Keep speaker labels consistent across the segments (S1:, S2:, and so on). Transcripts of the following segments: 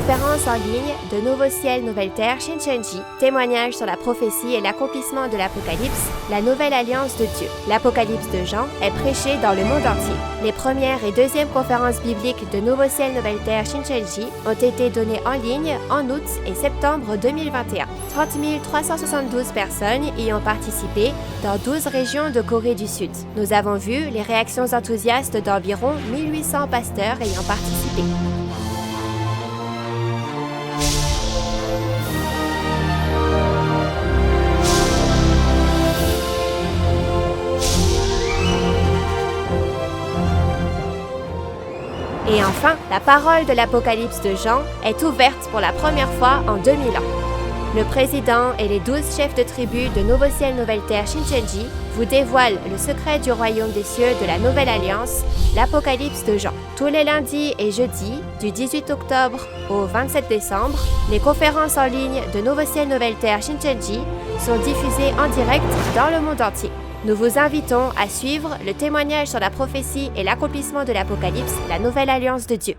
S1: conférence en ligne de Nouveau Ciel, Nouvelle Terre Shincheonji, témoignage sur la prophétie et l'accomplissement de l'Apocalypse, la nouvelle alliance de Dieu. L'Apocalypse de Jean est prêché dans le monde entier. Les premières et deuxièmes conférences bibliques de Nouveau Ciel, Nouvelle Terre Shincheonji ont été données en ligne en août et septembre 2021. 30 372 personnes y ont participé dans 12 régions de Corée du Sud. Nous avons vu les réactions enthousiastes d'environ 1800 pasteurs ayant participé. Et enfin, la parole de l'Apocalypse de Jean est ouverte pour la première fois en 2000 ans. Le président et les 12 chefs de tribu de Nouveau Ciel, Nouvelle Terre Shincheonji vous dévoilent le secret du royaume des cieux de la Nouvelle Alliance, l'Apocalypse de Jean. Tous les lundis et jeudis, du 18 octobre au 27 décembre, les conférences en ligne de Nouveau Ciel, Nouvelle Terre Shincheonji sont diffusées en direct dans le monde entier. Nous vous invitons à suivre le témoignage sur la prophétie et l'accomplissement de l'Apocalypse, la nouvelle alliance de Dieu.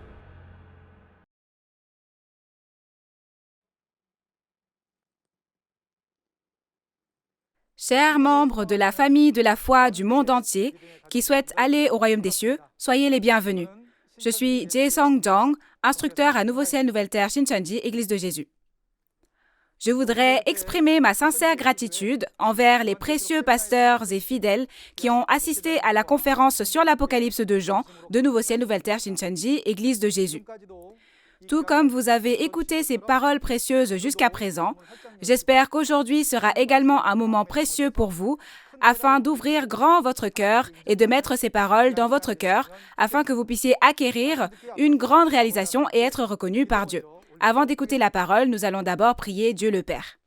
S2: Chers membres de la famille de la foi du monde entier qui souhaitent aller au royaume des cieux, soyez les bienvenus. Je suis Jae-sung Jung, instructeur à Nouveau Ciel Nouvelle Terre Shincheonji, Église de Jésus. Je voudrais exprimer ma sincère gratitude envers les précieux pasteurs et fidèles qui ont assisté à la conférence sur l'Apocalypse de Jean de Nouveau Ciel Nouvelle Terre Shincheonji, Église de Jésus. Tout comme vous avez écouté ces paroles précieuses jusqu'à présent, j'espère qu'aujourd'hui sera également un moment précieux pour vous afin d'ouvrir grand votre cœur et de mettre ces paroles dans votre cœur afin que vous puissiez acquérir une grande réalisation et être reconnu par Dieu. Avant d'écouter la parole, nous allons d'abord prier Dieu le Père.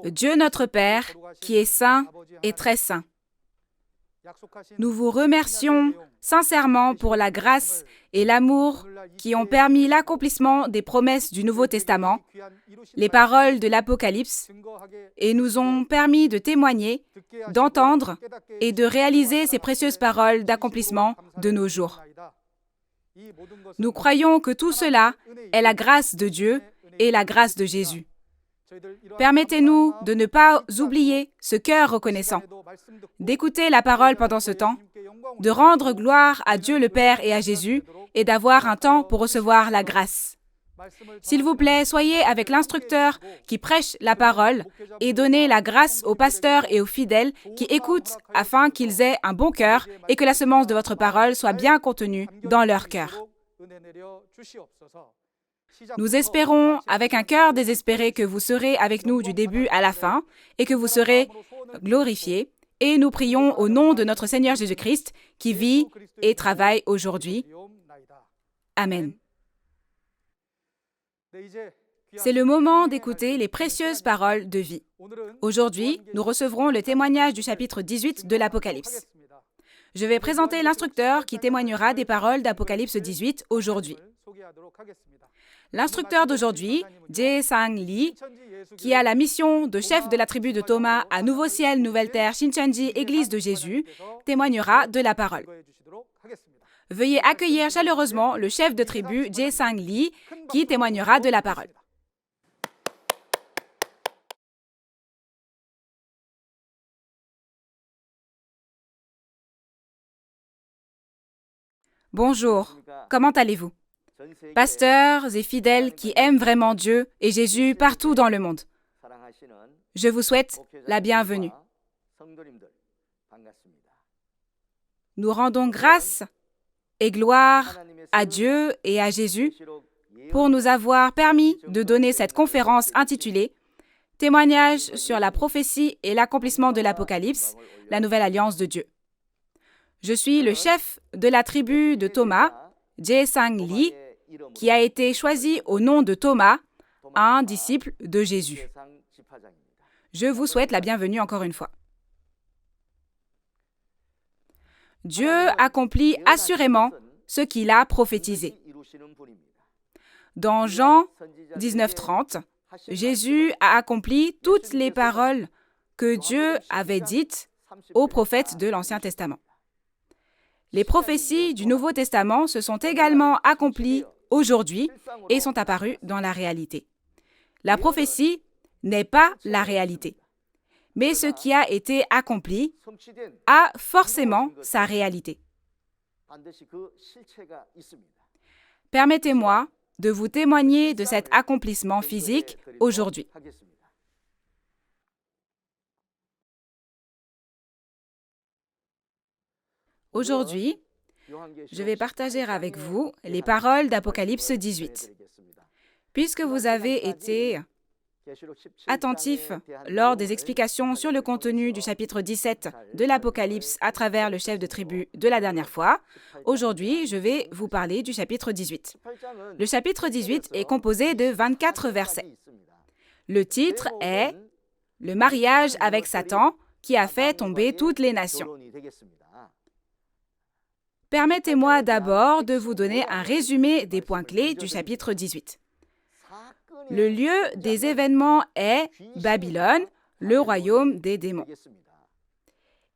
S2: Dieu notre Père, qui est saint et très saint, nous vous remercions sincèrement pour la grâce et l'amour qui ont permis l'accomplissement des promesses du Nouveau Testament, les paroles de l'Apocalypse, et nous ont permis de témoigner, d'entendre et de réaliser ces précieuses paroles d'accomplissement de nos jours. Nous croyons que tout cela est la grâce de Dieu et la grâce de Jésus. Permettez-nous de ne pas oublier ce cœur reconnaissant, d'écouter la parole pendant ce temps, de rendre gloire à Dieu le Père et à Jésus et d'avoir un temps pour recevoir la grâce. S'il vous plaît, soyez avec l'instructeur qui prêche la parole et donnez la grâce aux pasteurs et aux fidèles qui écoutent afin qu'ils aient un bon cœur et que la semence de votre parole soit bien contenue dans leur cœur. Nous espérons avec un cœur désespéré que vous serez avec nous du début à la fin et que vous serez glorifiés. Et nous prions au nom de notre Seigneur Jésus-Christ qui vit et travaille aujourd'hui. Amen. C'est le moment d'écouter les précieuses paroles de vie. Aujourd'hui, nous recevrons le témoignage du chapitre 18 de l'Apocalypse. Je vais présenter l'instructeur qui témoignera des paroles d'Apocalypse 18 aujourd'hui. L'instructeur d'aujourd'hui, Jae-sang Lee, qui a la mission de chef de la tribu de Thomas à Nouveau Ciel, Nouvelle Terre, Shincheonji, Église de Jésus, témoignera de la parole. Veuillez accueillir chaleureusement le chef de tribu, Jae-sang Lee, qui témoignera de la parole. Bonjour, comment allez-vous? Pasteurs et fidèles qui aiment vraiment Dieu et Jésus partout dans le monde, je vous souhaite la bienvenue. Nous rendons grâce et gloire à Dieu et à Jésus pour nous avoir permis de donner cette conférence intitulée « Témoignage sur la prophétie et l'accomplissement de l'Apocalypse, la nouvelle alliance de Dieu ». Je suis le chef de la tribu de Thomas, Jae-sang Lee, qui a été choisi au nom de Thomas, un disciple de Jésus. Je vous souhaite la bienvenue encore une fois. Dieu accomplit assurément ce qu'il a prophétisé. Dans Jean 19:30, Jésus a accompli toutes les paroles que Dieu avait dites aux prophètes de l'Ancien Testament. Les prophéties du Nouveau Testament se sont également accomplies aujourd'hui et sont apparus dans la réalité. La prophétie n'est pas la réalité, mais ce qui a été accompli a forcément sa réalité. Permettez-moi de vous témoigner de cet accomplissement physique aujourd'hui. Aujourd'hui, je vais partager avec vous les paroles d'Apocalypse 18. Puisque vous avez été attentifs lors des explications sur le contenu du chapitre 17 de l'Apocalypse à travers le chef de tribu de la dernière fois, aujourd'hui, je vais vous parler du chapitre 18. Le chapitre 18 est composé de 24 versets. Le titre est « Le mariage avec Satan qui a fait tomber toutes les nations ». Permettez-moi d'abord de vous donner un résumé des points clés du chapitre 18. Le lieu des événements est Babylone, le royaume des démons.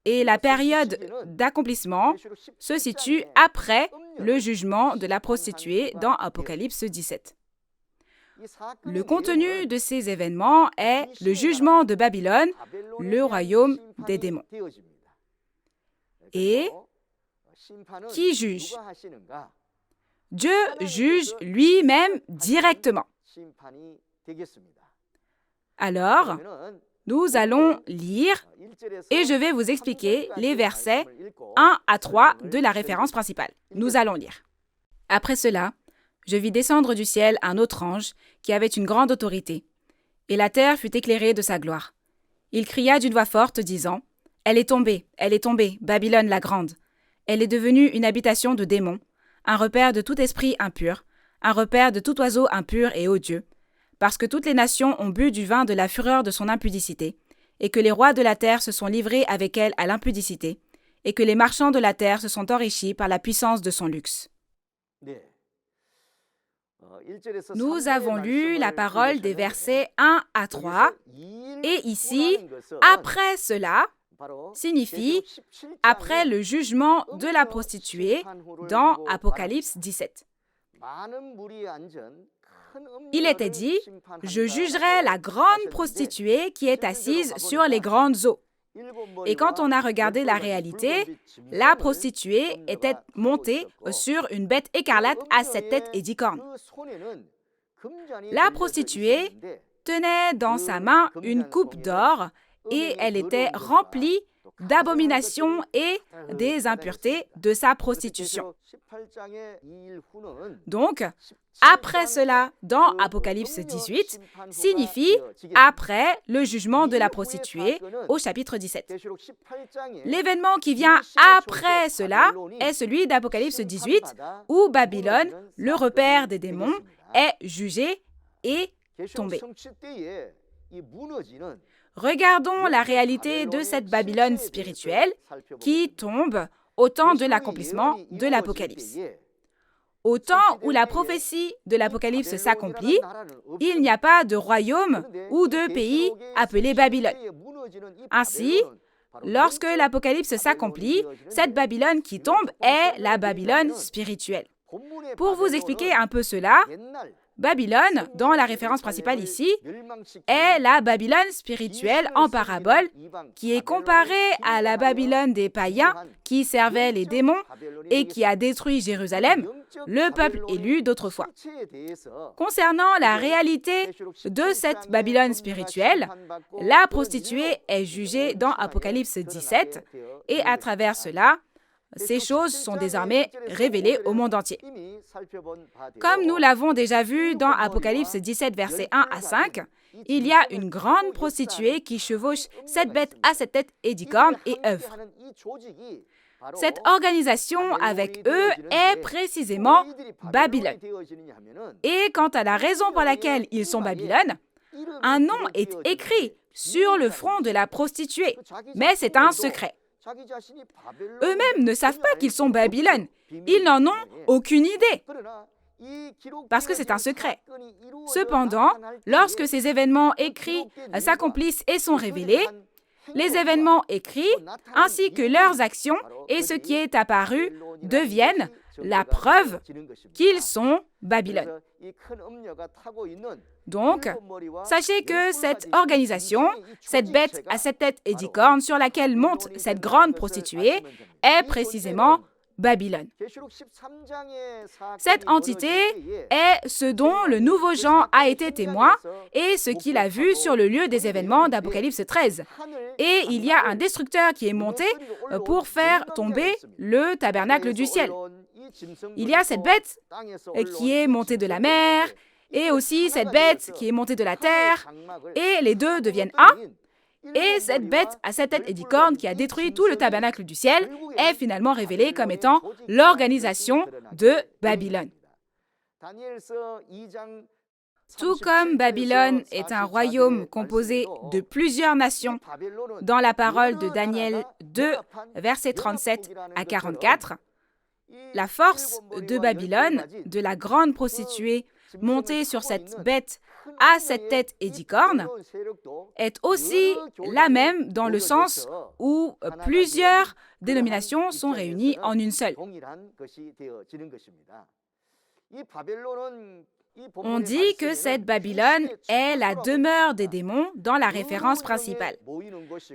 S2: Et la période d'accomplissement se situe après le jugement de la prostituée dans Apocalypse 17. Le contenu de ces événements est le jugement de Babylone, le royaume des démons. Et qui juge? Dieu juge lui-même directement. Alors, nous allons lire et je vais vous expliquer les versets 1 à 3 de la référence principale. Nous allons lire. Après cela, je vis descendre du ciel un autre ange qui avait une grande autorité, et la terre fut éclairée de sa gloire. Il cria d'une voix forte, disant « Elle est tombée, Babylone la grande. Elle est devenue une habitation de démons, un repère de tout esprit impur, un repère de tout oiseau impur et odieux, parce que toutes les nations ont bu du vin de la fureur de son impudicité, et que les rois de la terre se sont livrés avec elle à l'impudicité, et que les marchands de la terre se sont enrichis par la puissance de son luxe. » Nous avons lu la parole des versets 1 à 3, et ici, après cela, signifie après le jugement de la prostituée dans Apocalypse 17. Il était dit « Je jugerai la grande prostituée qui est assise sur les grandes eaux ». Et quand on a regardé la réalité, la prostituée était montée sur une bête écarlate à 7 têtes et 10 cornes. La prostituée tenait dans sa main une coupe d'or et elle était remplie d'abominations et des impuretés de sa prostitution. Donc, après cela, dans Apocalypse 18, signifie après le jugement de la prostituée au chapitre 17. L'événement qui vient après cela est celui d'Apocalypse 18, où Babylone, le repère des démons, est jugé et tombé. Regardons la réalité de cette Babylone spirituelle qui tombe au temps de l'accomplissement de l'Apocalypse. Au temps où la prophétie de l'Apocalypse s'accomplit, il n'y a pas de royaume ou de pays appelé Babylone. Ainsi, lorsque l'Apocalypse s'accomplit, cette Babylone qui tombe est la Babylone spirituelle. Pour vous expliquer un peu cela, Babylone, dans la référence principale ici, est la Babylone spirituelle en parabole qui est comparée à la Babylone des païens qui servaient les démons et qui a détruit Jérusalem, le peuple élu d'autrefois. Concernant la réalité de cette Babylone spirituelle, la prostituée est jugée dans Apocalypse 17 et à travers cela, ces choses sont désormais révélées au monde entier. Comme nous l'avons déjà vu dans Apocalypse 17, versets 1 à 5, il y a une grande prostituée qui chevauche 7 bêtes à 7 têtes et 10 cornes et œuvre. Cette organisation avec eux est précisément Babylone. Et quant à la raison pour laquelle ils sont Babylone, un nom est écrit sur le front de la prostituée, mais c'est un secret. Eux-mêmes ne savent pas qu'ils sont Babylone. Ils n'en ont aucune idée. Parce que c'est un secret. Cependant, lorsque ces événements écrits s'accomplissent et sont révélés, les événements écrits, ainsi que leurs actions et ce qui est apparu, deviennent la preuve qu'ils sont Babylone. Donc, sachez que cette organisation, cette bête à 7 têtes et 10 cornes sur laquelle monte cette grande prostituée, est précisément Babylone. Cette entité est ce dont le nouveau Jean a été témoin et ce qu'il a vu sur le lieu des événements d'Apocalypse 13. Et il y a un destructeur qui est monté pour faire tomber le tabernacle du ciel. Il y a cette bête qui est montée de la mer et aussi cette bête qui est montée de la terre et les deux deviennent un. Et cette bête à 7 têtes et 10 cornes qui a détruit tout le tabernacle du ciel est finalement révélée comme étant l'organisation de Babylone. Tout comme Babylone est un royaume composé de plusieurs nations, dans la parole de Daniel 2, versets 37 à 44, la force de Babylone, de la grande prostituée montée sur cette bête à 7 têtes et 10 cornes, est aussi la même dans le sens où plusieurs dénominations sont réunies en une seule. On dit que cette Babylone est la demeure des démons dans la référence principale,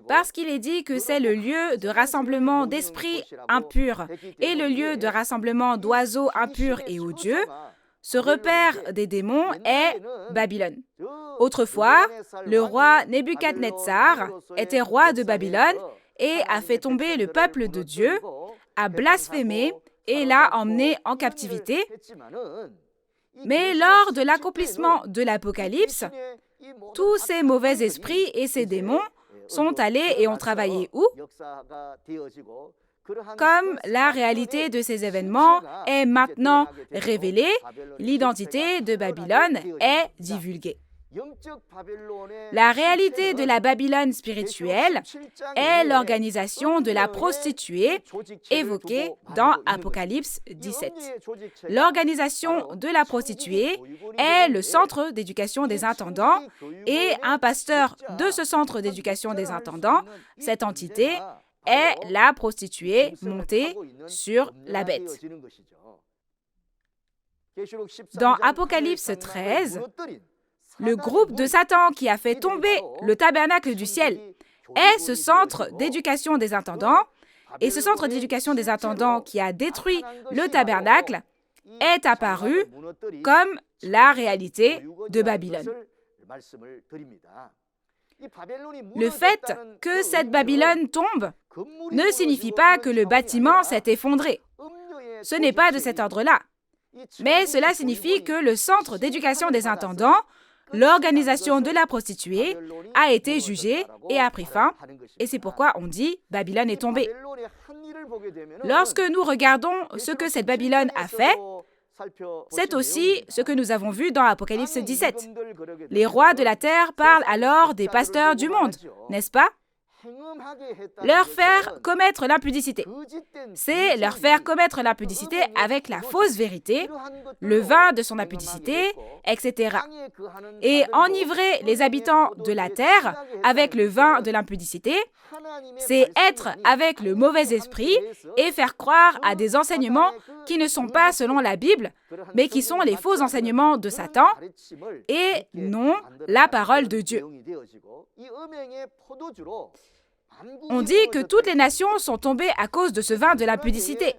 S2: parce qu'il est dit que c'est le lieu de rassemblement d'esprits impurs et le lieu de rassemblement d'oiseaux impurs et odieux. Ce repère des démons est Babylone. Autrefois, le roi Nebuchadnezzar était roi de Babylone et a fait tomber le peuple de Dieu, a blasphémé et l'a emmené en captivité. Mais lors de l'accomplissement de l'Apocalypse, tous ces mauvais esprits et ces démons sont allés et ont travaillé où? Comme la réalité de ces événements est maintenant révélée, l'identité de Babylone est divulguée. La réalité de la Babylone spirituelle est l'organisation de la prostituée évoquée dans Apocalypse 17. L'organisation de la prostituée est le centre d'éducation des intendants et un pasteur de ce centre d'éducation des intendants, cette entité, est la prostituée montée sur la bête. Dans Apocalypse 13, le groupe de Satan qui a fait tomber le tabernacle du ciel est ce centre d'éducation des intendants, et ce centre d'éducation des intendants qui a détruit le tabernacle est apparu comme la réalité de Babylone. Le fait que cette Babylone tombe ne signifie pas que le bâtiment s'est effondré. Ce n'est pas de cet ordre-là. Mais cela signifie que le centre d'éducation des intendants, l'organisation de la prostituée, a été jugé et a pris fin. Et c'est pourquoi on dit « Babylone est tombée ». Lorsque nous regardons ce que cette Babylone a fait, c'est aussi ce que nous avons vu dans Apocalypse 17. Les rois de la terre parlent alors des pasteurs du monde, n'est-ce pas? Leur faire commettre l'impudicité. C'est leur faire commettre l'impudicité avec la fausse vérité, le vin de son impudicité, etc. Et enivrer les habitants de la terre avec le vin de l'impudicité, c'est être avec le mauvais esprit et faire croire à des enseignements qui ne sont pas selon la Bible, mais qui sont les faux enseignements de Satan et non la parole de Dieu. On dit que toutes les nations sont tombées à cause de ce vin de l'impudicité.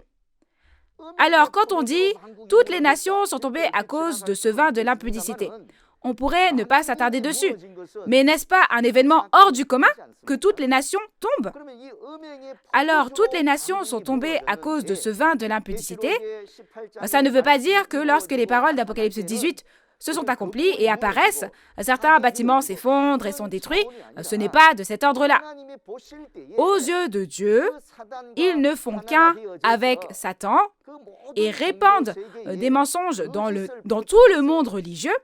S2: Alors, quand on dit « toutes les nations sont tombées à cause de ce vin de l'impudicité », on pourrait ne pas s'attarder dessus. Mais n'est-ce pas un événement hors du commun que toutes les nations tombent? Alors, toutes les nations sont tombées à cause de ce vin de l'impudicité. Ça ne veut pas dire que lorsque les paroles d'Apocalypse 18 se sont accomplies et apparaissent, certains bâtiments s'effondrent et sont détruits. Ce n'est pas de cet ordre-là. Aux yeux de Dieu, ils ne font qu'un avec Satan et répandent des mensonges dans tout le monde religieux,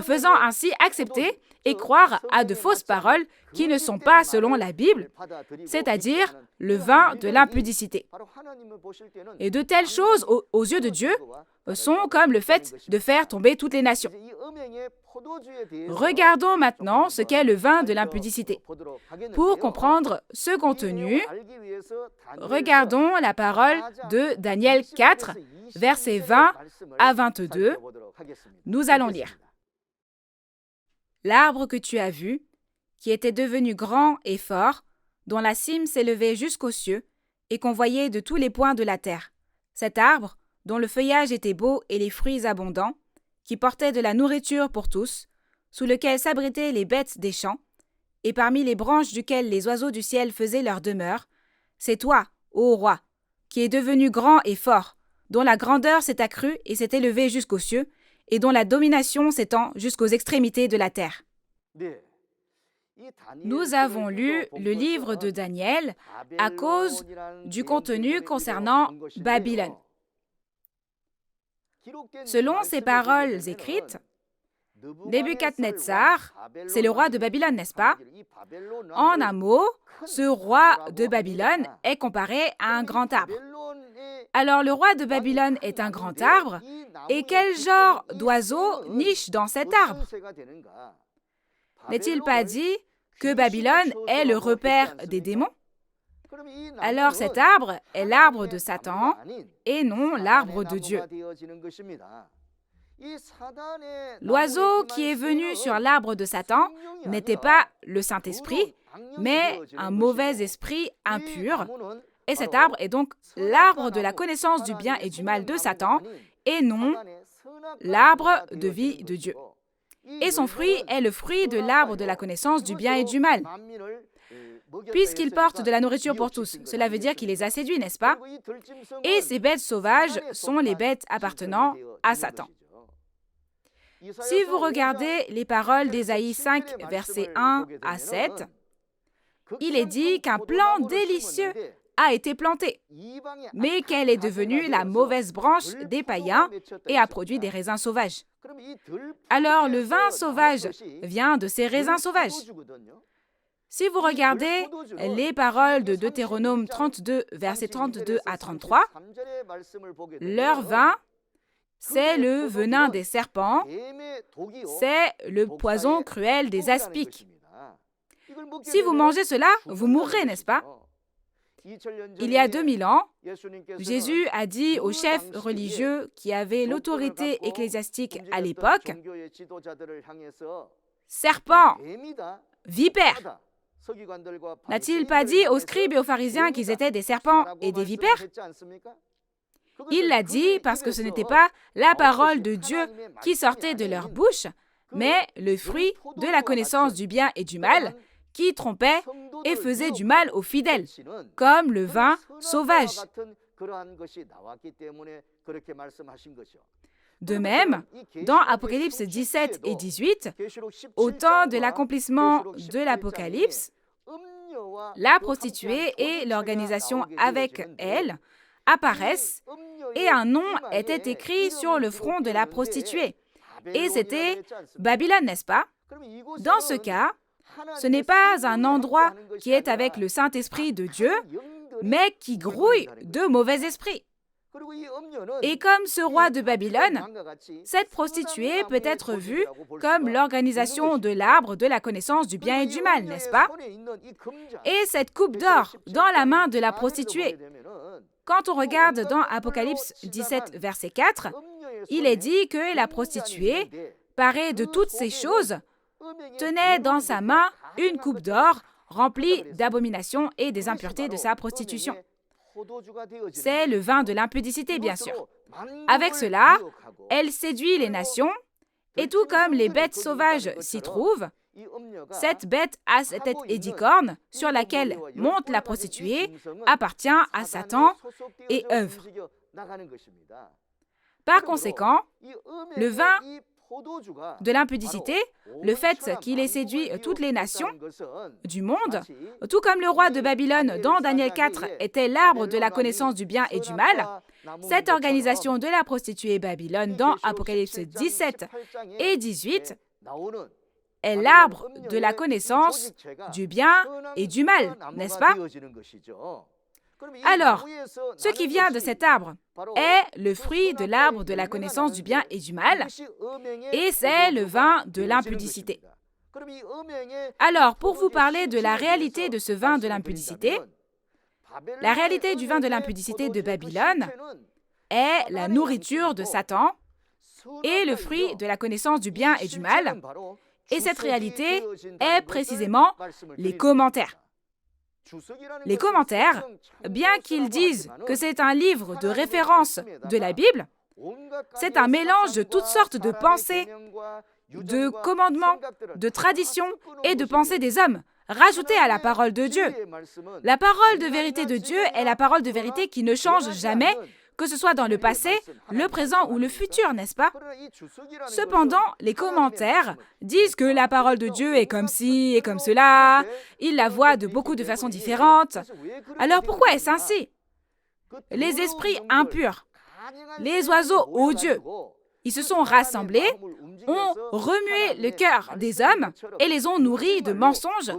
S2: faisant ainsi accepter et croire à de fausses paroles qui ne sont pas selon la Bible, c'est-à-dire le vin de l'impudicité. Et de telles choses, aux yeux de Dieu, sont comme le fait de faire tomber toutes les nations. Regardons maintenant ce qu'est le vin de l'impudicité. Pour comprendre ce contenu, regardons la parole de Daniel 4, versets 20 à 22. Nous allons lire. L'arbre que tu as vu, qui était devenu grand et fort, dont la cime s'élevait jusqu'aux cieux, et qu'on voyait de tous les points de la terre. Cet arbre, dont le feuillage était beau et les fruits abondants, qui portait de la nourriture pour tous, sous lequel s'abritaient les bêtes des champs, et parmi les branches duquel les oiseaux du ciel faisaient leur demeure, c'est toi, ô roi, qui es devenu grand et fort, dont la grandeur s'est accrue et s'est élevée jusqu'aux cieux, et dont la domination s'étend jusqu'aux extrémités de la terre. Nous avons lu le livre de Daniel à cause du contenu concernant Babylone. Selon ces paroles écrites, Nebuchadnezzar, c'est le roi de Babylone, n'est-ce pas? En un mot, ce roi de Babylone est comparé à un grand arbre. Alors le roi de Babylone est un grand arbre, et quel genre d'oiseau niche dans cet arbre? N'est-il pas dit que Babylone est le repère des démons? Alors cet arbre est l'arbre de Satan et non l'arbre de Dieu. L'oiseau qui est venu sur l'arbre de Satan n'était pas le Saint-Esprit, mais un mauvais esprit impur. Et cet arbre est donc l'arbre de la connaissance du bien et du mal de Satan et non l'arbre de vie de Dieu. Et son fruit est le fruit de l'arbre de la connaissance du bien et du mal. Puisqu'il porte de la nourriture pour tous, cela veut dire qu'il les a séduits, n'est-ce pas? Et ces bêtes sauvages sont les bêtes appartenant à Satan. Si vous regardez les paroles d'Ésaïe 5, versets 1 à 7, il est dit qu'un plant délicieux a été planté, mais qu'elle est devenue la mauvaise branche des païens et a produit des raisins sauvages. Alors le vin sauvage vient de ces raisins sauvages. Si vous regardez les paroles de Deutéronome 32, versets 32 à 33, leur vin, c'est le venin des serpents, c'est le poison cruel des aspics. Si vous mangez cela, vous mourrez, n'est-ce pas? Il y a 2000 ans, Jésus a dit aux chefs religieux qui avaient l'autorité ecclésiastique à l'époque, « Serpents, vipères ». N'a-t-il pas dit aux scribes et aux pharisiens qu'ils étaient des serpents et des vipères? Il l'a dit parce que ce n'était pas la parole de Dieu qui sortait de leur bouche, mais le fruit de la connaissance du bien et du mal qui trompait et faisait du mal aux fidèles, comme le vin sauvage. De même, dans Apocalypse 17 et 18, au temps de l'accomplissement de l'Apocalypse, la prostituée et l'organisation avec elle apparaissent et un nom était écrit sur le front de la prostituée. Et c'était Babylone, n'est-ce pas? Dans ce cas, ce n'est pas un endroit qui est avec le Saint-Esprit de Dieu, mais qui grouille de mauvais esprits. Et comme ce roi de Babylone, cette prostituée peut être vue comme l'organisation de l'arbre de la connaissance du bien et du mal, n'est-ce pas? Et cette coupe d'or dans la main de la prostituée. Quand on regarde dans Apocalypse 17, verset 4, il est dit que la prostituée, parée de toutes ces choses, tenait dans sa main une coupe d'or remplie d'abominations et des impuretés de sa prostitution. C'est le vin de l'impudicité, bien sûr. Avec cela, elle séduit les nations, et tout comme les bêtes sauvages s'y trouvent, cette bête à cette tête édicorne sur laquelle monte la prostituée appartient à Satan et œuvre. Par conséquent, le vin de l'impudicité, le fait qu'il ait séduit toutes les nations du monde, tout comme le roi de Babylone dans Daniel 4 était l'arbre de la connaissance du bien et du mal, cette organisation de la prostituée Babylone dans Apocalypse 17 et 18 est l'arbre de la connaissance du bien et du mal, n'est-ce pas? Alors, ce qui vient de cet arbre est le fruit de l'arbre de la connaissance du bien et du mal, et c'est le vin de l'impudicité. Alors, pour vous parler de la réalité de ce vin de l'impudicité, la réalité du vin de l'impudicité de Babylone est la nourriture de Satan et le fruit de la connaissance du bien et du mal, et cette réalité est précisément les commentaires. Les commentaires, bien qu'ils disent que c'est un livre de référence de la Bible, c'est un mélange de toutes sortes de pensées, de commandements, de traditions et de pensées des hommes, rajoutées à la parole de Dieu. La parole de vérité de Dieu est la parole de vérité qui ne change jamais, que ce soit dans le passé, le présent ou le futur, n'est-ce pas? Cependant, les commentaires disent que la parole de Dieu est comme ci et comme cela, ils la voient de beaucoup de façons différentes. Alors pourquoi est-ce ainsi? Les esprits impurs, les oiseaux odieux, ils se sont rassemblés, ont remué le cœur des hommes et les ont nourris de mensonges,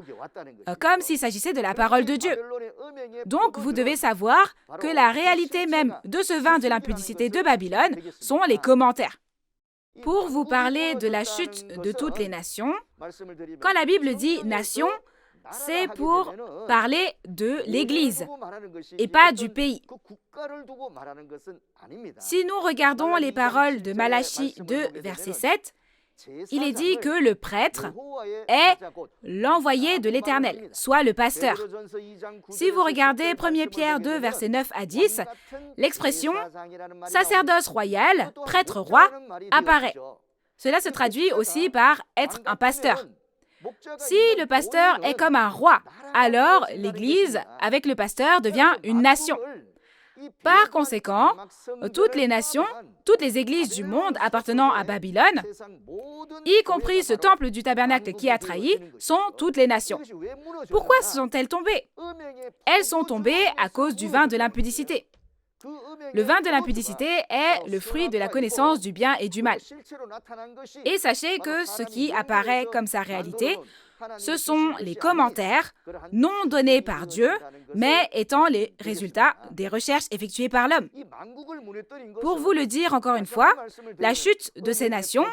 S2: comme s'il s'agissait de la parole de Dieu. Donc, vous devez savoir que la réalité même de ce vin de l'impudicité de Babylone sont les commentaires. Pour vous parler de la chute de toutes les nations, quand la Bible dit « nation », c'est pour parler de l'Église et pas du pays. Si nous regardons les paroles de Malachie 2, verset 7, il est dit que le prêtre est l'envoyé de l'Éternel, soit le pasteur. Si vous regardez 1 Pierre 2, verset 9 à 10, l'expression « sacerdoce royal, prêtre roi » apparaît. Cela se traduit aussi par « être un pasteur ». Si le pasteur est comme un roi, alors l'Église, avec le pasteur, devient une nation. Par conséquent, toutes les nations, toutes les églises du monde appartenant à Babylone, y compris ce temple du tabernacle qui a trahi, sont toutes les nations. Pourquoi sont-elles tombées? Elles sont tombées à cause du vin de l'impudicité. Le vin de l'impudicité est le fruit de la connaissance du bien et du mal. Et sachez que ce qui apparaît comme sa réalité, ce sont les commentaires non donnés par Dieu, mais étant les résultats des recherches effectuées par l'homme. Pour vous le dire encore une fois, la chute de ces nations,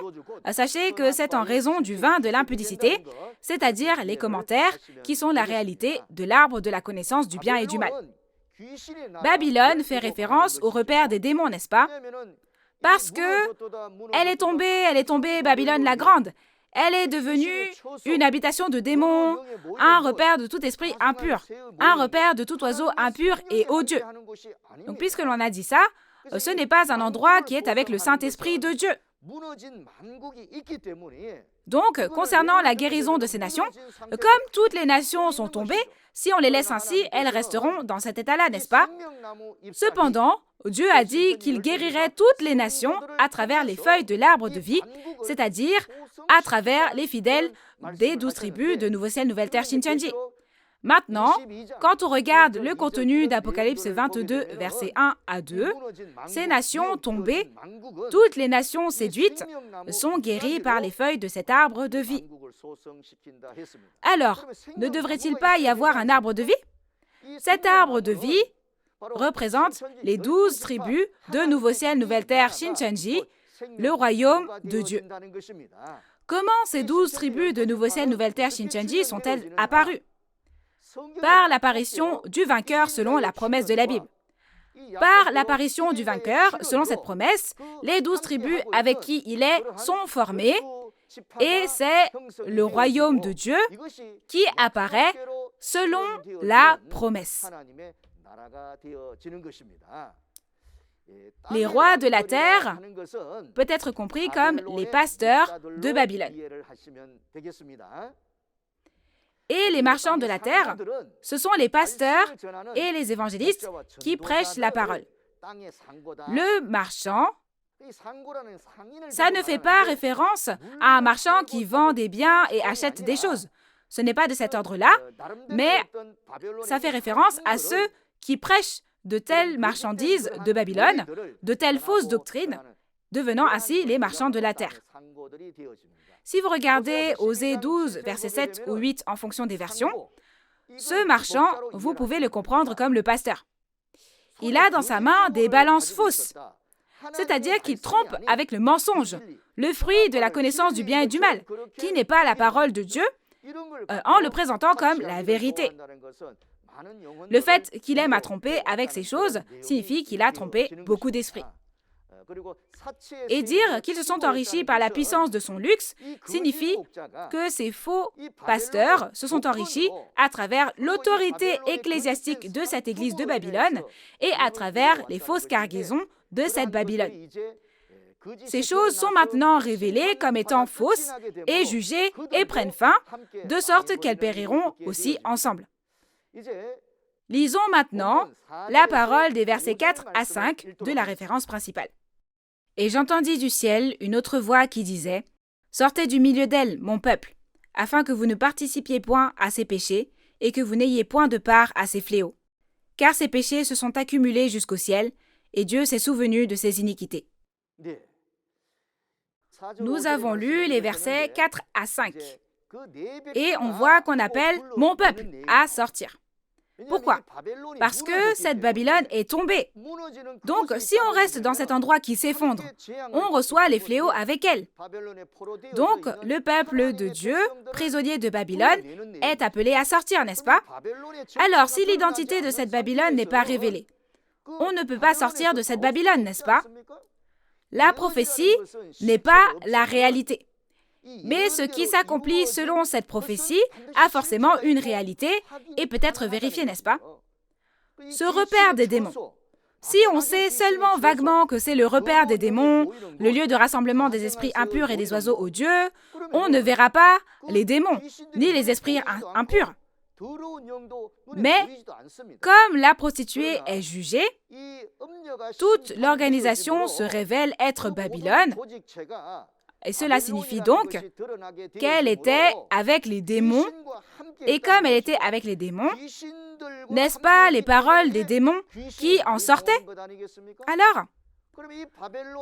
S2: sachez que c'est en raison du vin de l'impudicité, c'est-à-dire les commentaires qui sont la réalité de l'arbre de la connaissance du bien et du mal. Babylone fait référence au repère des démons, n'est-ce pas? Parce que elle est tombée, Babylone la grande. Elle est devenue une habitation de démons, un repère de tout esprit impur, un repère de tout oiseau impur et odieux. Donc, puisque l'on a dit ça, ce n'est pas un endroit qui est avec le Saint-Esprit de Dieu. Donc, concernant la guérison de ces nations, comme toutes les nations sont tombées, si on les laisse ainsi, elles resteront dans cet état-là, n'est-ce pas? Cependant, Dieu a dit qu'il guérirait toutes les nations à travers les feuilles de l'arbre de vie, c'est-à-dire à travers les fidèles des 12 tribus de Nouveau Ciel, Nouvelle Terre, Shincheonji. Maintenant, quand on regarde le contenu d'Apocalypse 22, versets 1 à 2, ces nations tombées, toutes les nations séduites, sont guéries par les feuilles de cet arbre de vie. Alors, ne devrait-il pas y avoir un arbre de vie? Cet arbre de vie représente les 12 tribus de Nouveau Ciel, Nouvelle Terre, Shincheonji, le royaume de Dieu. Comment ces 12 tribus de Nouveau Ciel, Nouvelle Terre, Shincheonji sont-elles apparues? Par l'apparition du vainqueur selon la promesse de la Bible. Par l'apparition du vainqueur, selon cette promesse, les 12 tribus avec qui il est sont formées et c'est le royaume de Dieu qui apparaît selon la promesse. Les rois de la terre peut être compris comme les pasteurs de Babylone. Et les marchands de la terre, ce sont les pasteurs et les évangélistes qui prêchent la parole. Le marchand, ça ne fait pas référence à un marchand qui vend des biens et achète des choses. Ce n'est pas de cet ordre-là, mais ça fait référence à ceux qui prêchent de telles marchandises de Babylone, de telles fausses doctrines, devenant ainsi les marchands de la terre. Si vous regardez Osée 12, versets 7 ou 8 en fonction des versions, ce marchand, vous pouvez le comprendre comme le pasteur. Il a dans sa main des balances fausses, c'est-à-dire qu'il trompe avec le mensonge, le fruit de la connaissance du bien et du mal, qui n'est pas la parole de Dieu, en le présentant comme la vérité. Le fait qu'il aime à tromper avec ces choses signifie qu'il a trompé beaucoup d'esprits. Et dire qu'ils se sont enrichis par la puissance de son luxe signifie que ces faux pasteurs se sont enrichis à travers l'autorité ecclésiastique de cette église de Babylone et à travers les fausses cargaisons de cette Babylone. Ces choses sont maintenant révélées comme étant fausses et jugées et prennent fin, de sorte qu'elles périront aussi ensemble. Lisons maintenant la parole des versets 4 à 5 de la référence principale. « Et j'entendis du ciel une autre voix qui disait « Sortez du milieu d'elle, mon peuple, afin que vous ne participiez point à ses péchés et que vous n'ayez point de part à ses fléaux. Car ses péchés se sont accumulés jusqu'au ciel, et Dieu s'est souvenu de ses iniquités. » Nous avons lu les versets 4 à 5. Et on voit qu'on appelle « mon peuple » à sortir. Pourquoi? Parce que cette Babylone est tombée. Donc, si on reste dans cet endroit qui s'effondre, on reçoit les fléaux avec elle. Donc, le peuple de Dieu, prisonnier de Babylone, est appelé à sortir, n'est-ce pas? Alors, si l'identité de cette Babylone n'est pas révélée, on ne peut pas sortir de cette Babylone, n'est-ce pas? La prophétie n'est pas la réalité. Mais ce qui s'accomplit selon cette prophétie a forcément une réalité et peut être vérifié, n'est-ce pas? Ce repère des démons. Si on sait seulement vaguement que c'est le repère des démons, le lieu de rassemblement des esprits impurs et des oiseaux odieux, on ne verra pas les démons, ni les esprits impurs. Mais, comme la prostituée est jugée, toute l'organisation se révèle être Babylone. Et cela signifie donc qu'elle était avec les démons, et comme elle était avec les démons, n'est-ce pas les paroles des démons qui en sortaient? Alors,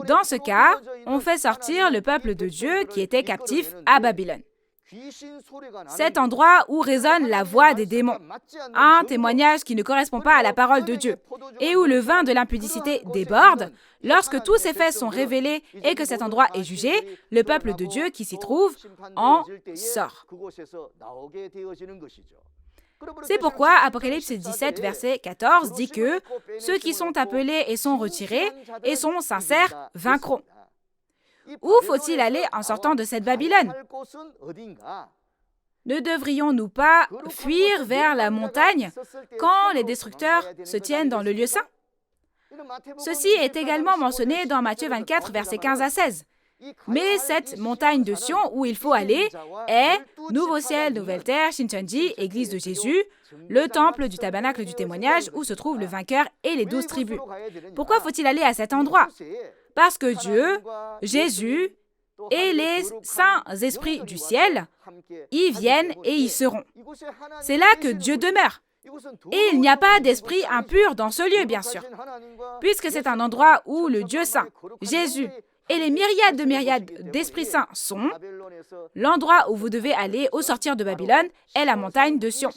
S2: dans ce cas, on fait sortir le peuple de Dieu qui était captif à Babylone. Cet endroit où résonne la voix des démons, un témoignage qui ne correspond pas à la parole de Dieu, et où le vin de l'impudicité déborde, lorsque tous ces faits sont révélés et que cet endroit est jugé, le peuple de Dieu qui s'y trouve en sort. C'est pourquoi Apocalypse 17, verset 14 dit que ceux qui sont appelés et sont retirés et sont sincères vaincront. Où faut-il aller en sortant de cette Babylone? Ne devrions-nous pas fuir vers la montagne quand les destructeurs se tiennent dans le lieu saint? Ceci est également mentionné dans Matthieu 24, versets 15 à 16. Mais cette montagne de Sion où il faut aller est Nouveau ciel, nouvelle terre, Shincheonji, église de Jésus, le temple du tabernacle du témoignage où se trouvent le vainqueur et les 12 tribus. Pourquoi faut-il aller à cet endroit? Parce que Dieu, Jésus et les saints esprits du ciel y viennent et y seront. C'est là que Dieu demeure. Et il n'y a pas d'esprit impur dans ce lieu, bien sûr, puisque c'est un endroit où le Dieu saint, Jésus, et les myriades d'esprits saints sont. L'endroit où vous devez aller au sortir de Babylone est la montagne de Sion.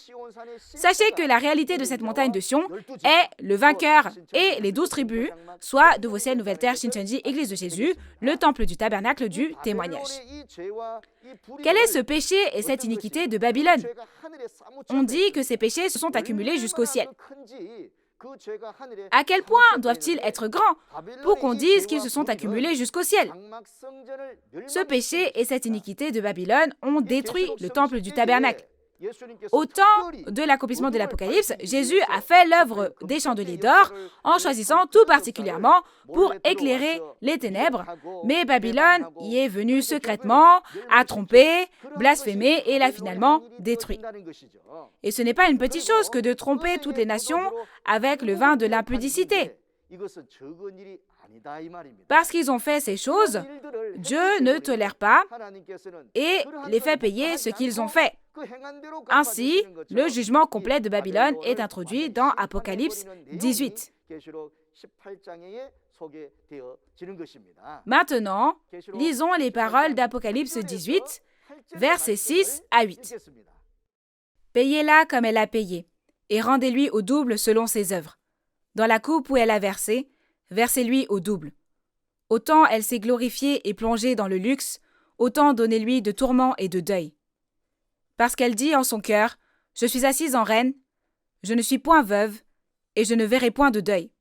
S2: Sachez que la réalité de cette montagne de Sion est le vainqueur et les 12 tribus, soit Nouveau ciel, nouvelle terre, Shincheonji, église de Jésus, le temple du tabernacle du témoignage. Quel est ce péché et cette iniquité de Babylone? On dit que ces péchés se sont accumulés jusqu'au ciel. À quel point doivent-ils être grands pour qu'on dise qu'ils se sont accumulés jusqu'au ciel? Ce péché et cette iniquité de Babylone ont détruit le temple du tabernacle. Au temps de l'accomplissement de l'Apocalypse, Jésus a fait l'œuvre des chandeliers d'or en choisissant tout particulièrement pour éclairer les ténèbres. Mais Babylone y est venue secrètement, a trompé, blasphémé et l'a finalement détruit. Et ce n'est pas une petite chose que de tromper toutes les nations avec le vin de l'impudicité. Parce qu'ils ont fait ces choses, Dieu ne tolère pas et les fait payer ce qu'ils ont fait. Ainsi, le jugement complet de Babylone est introduit dans Apocalypse 18. Maintenant, lisons les paroles d'Apocalypse 18, versets 6 à 8. Payez-la comme elle a payé, et rendez-lui au double selon ses œuvres. Dans la coupe où elle a versé, versez-lui au double. Autant elle s'est glorifiée et plongée dans le luxe, autant donnez-lui de tourments et de deuil. Parce qu'elle dit en son cœur, « Je suis assise en reine, je ne suis point veuve, et je ne verrai point de deuil. »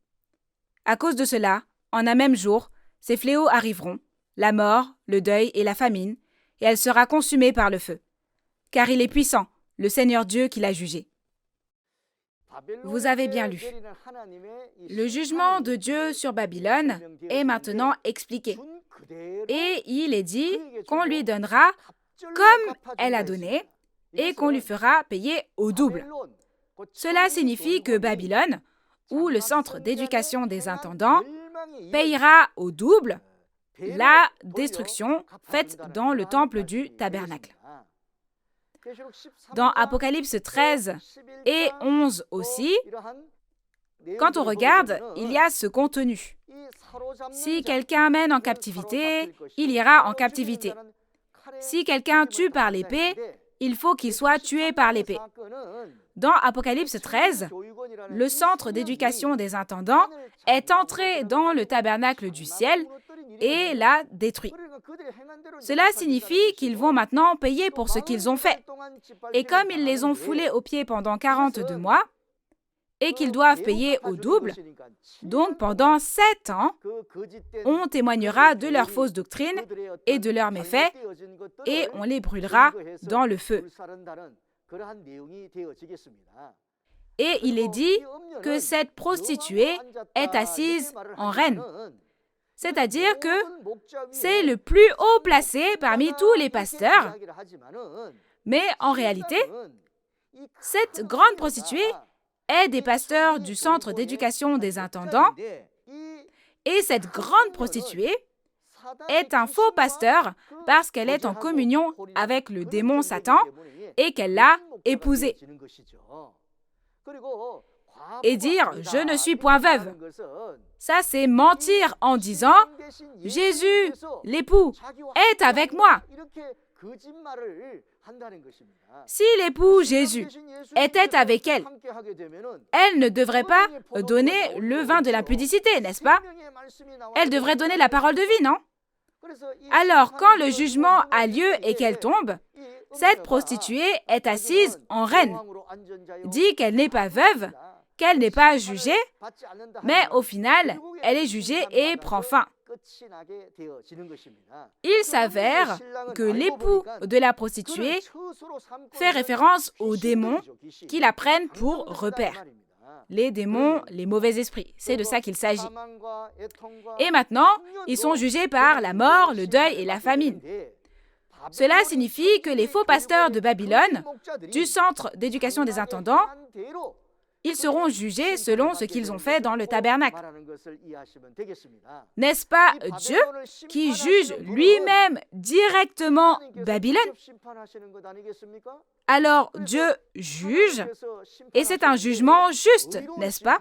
S2: À cause de cela, en un même jour, ces fléaux arriveront, la mort, le deuil et la famine, et elle sera consumée par le feu. Car il est puissant, le Seigneur Dieu qui l'a jugé. Vous avez bien lu. Le jugement de Dieu sur Babylone est maintenant expliqué. Et il est dit qu'on lui donnera comme elle a donné et qu'on lui fera payer au double. Cela signifie que Babylone, ou le centre d'éducation des intendants, payera au double la destruction faite dans le temple du tabernacle. Dans Apocalypse 13 et 11 aussi, quand on regarde, il y a ce contenu. Si quelqu'un mène en captivité, il ira en captivité. Si quelqu'un tue par l'épée, il faut qu'il soit tué par l'épée. Dans Apocalypse 13, le centre d'éducation des intendants est entré dans le tabernacle du ciel et l'a détruit. Cela signifie qu'ils vont maintenant payer pour ce qu'ils ont fait. Et comme ils les ont foulés aux pieds pendant 42 mois, et qu'ils doivent payer au double, donc pendant 7 ans, on témoignera de leurs fausses doctrines et de leurs méfaits, et on les brûlera dans le feu. Et il est dit que cette prostituée est assise en reine. C'est-à-dire que c'est le plus haut placé parmi tous les pasteurs. Mais en réalité, cette grande prostituée est des pasteurs du centre d'éducation des intendants. Et cette grande prostituée est un faux pasteur parce qu'elle est en communion avec le démon Satan et qu'elle l'a épousé. Et dire « je ne suis point veuve », ça c'est mentir en disant « Jésus, l'époux, est avec moi ». Si l'époux Jésus était avec elle, elle ne devrait pas donner le vin de l'impudicité, n'est-ce pas? Elle devrait donner la parole de vie, non? Alors, quand le jugement a lieu et qu'elle tombe, cette prostituée est assise en reine, dit qu'elle n'est pas veuve, qu'elle n'est pas jugée, mais au final, elle est jugée et prend fin. Il s'avère que l'époux de la prostituée fait référence aux démons qui la prennent pour repère. Les démons, les mauvais esprits, c'est de ça qu'il s'agit. Et maintenant, ils sont jugés par la mort, le deuil et la famine. Cela signifie que les faux pasteurs de Babylone, du centre d'éducation des intendants, ils seront jugés selon ce qu'ils ont fait dans le tabernacle. N'est-ce pas Dieu qui juge lui-même directement Babylone? Alors Dieu juge, et c'est un jugement juste, n'est-ce pas?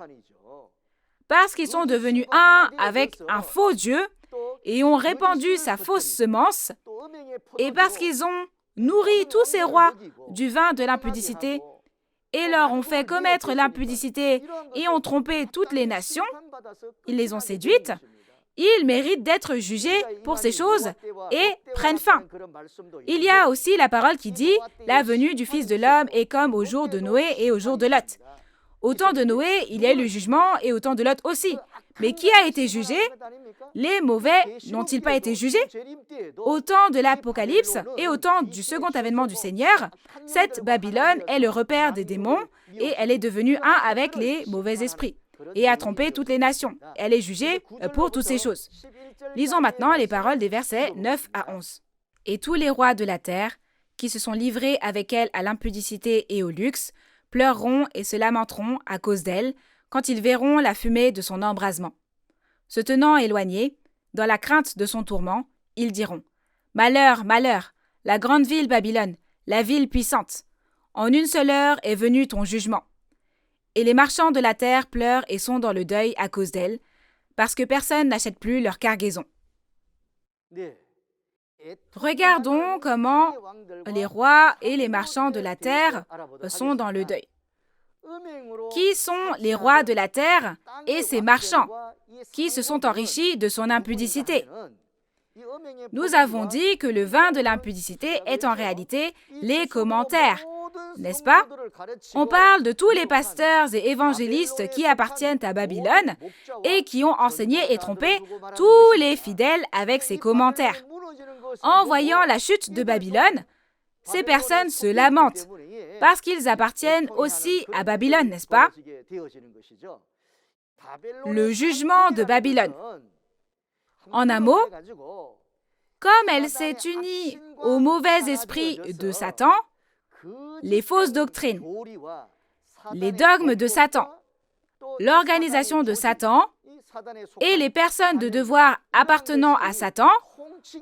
S2: Parce qu'ils sont devenus un avec un faux Dieu et ont répandu sa fausse semence, et parce qu'ils ont nourri tous ces rois du vin de l'impudicité, et leur ont fait commettre l'impudicité et ont trompé toutes les nations, ils les ont séduites, ils méritent d'être jugés pour ces choses et prennent fin. Il y a aussi la parole qui dit « La venue du Fils de l'homme est comme au jour de Noé et au jour de Lot ». Au temps de Noé, il y a eu le jugement et au temps de Lot aussi. Mais qui a été jugé? Les mauvais n'ont-ils pas été jugés? Au temps de l'Apocalypse et au temps du second avènement du Seigneur, cette Babylone est le repère des démons et elle est devenue un avec les mauvais esprits et a trompé toutes les nations. Elle est jugée pour toutes ces choses. Lisons maintenant les paroles des versets 9 à 11. « Et tous les rois de la terre, qui se sont livrés avec elle à l'impudicité et au luxe, pleureront et se lamenteront à cause d'elle quand ils verront la fumée de son embrasement. Se tenant éloignés, dans la crainte de son tourment, ils diront « Malheur, malheur, la grande ville Babylone, la ville puissante. En une seule heure est venu ton jugement. Et les marchands de la terre pleurent et sont dans le deuil à cause d'elle, parce que personne n'achète plus leur cargaison. Regardons comment les rois et les marchands de la terre sont dans le deuil. Qui sont les rois de la terre et ces marchands qui se sont enrichis de son impudicité? Nous avons dit que le vin de l'impudicité est en réalité les commentaires, n'est-ce pas? On parle de tous les pasteurs et évangélistes qui appartiennent à Babylone et qui ont enseigné et trompé tous les fidèles avec ces commentaires. En voyant la chute de Babylone, ces personnes se lamentent parce qu'ils appartiennent aussi à Babylone, n'est-ce pas? Le jugement de Babylone. En un mot, comme elle s'est unie au mauvais esprit de Satan, les fausses doctrines, les dogmes de Satan, l'organisation de Satan et les personnes de devoir appartenant à Satan,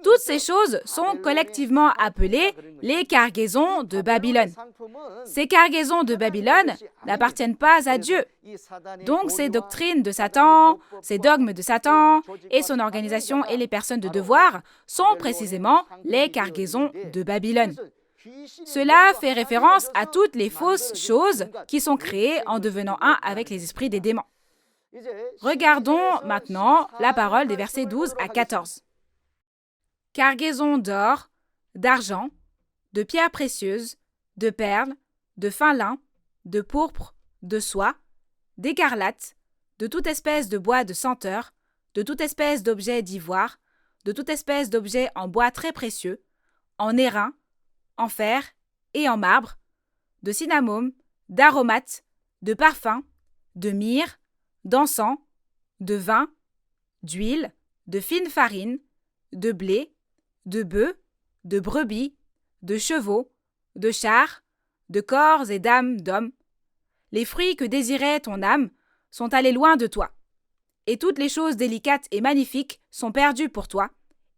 S2: toutes ces choses sont collectivement appelées les cargaisons de Babylone. Ces cargaisons de Babylone n'appartiennent pas à Dieu. Donc ces doctrines de Satan, ces dogmes de Satan et son organisation et les personnes de devoir sont précisément les cargaisons de Babylone. Cela fait référence à toutes les fausses choses qui sont créées en devenant un avec les esprits des démons. Regardons maintenant la parole des versets 12 à 14. Cargaison d'or, d'argent, de pierres précieuses, de perles, de fin lin, de pourpre, de soie, d'écarlate, de toute espèce de bois de senteur, de toute espèce d'objet d'ivoire, de toute espèce d'objet en bois très précieux, en airain, en fer et en marbre, de cinnamome, d'aromates, de parfums, de myrrhe, d'encens, de vin, d'huile, de fine farine, de blé, de bœufs, de brebis, de chevaux, de chars, de corps et d'âmes d'hommes. Les fruits que désirait ton âme sont allés loin de toi, et toutes les choses délicates et magnifiques sont perdues pour toi,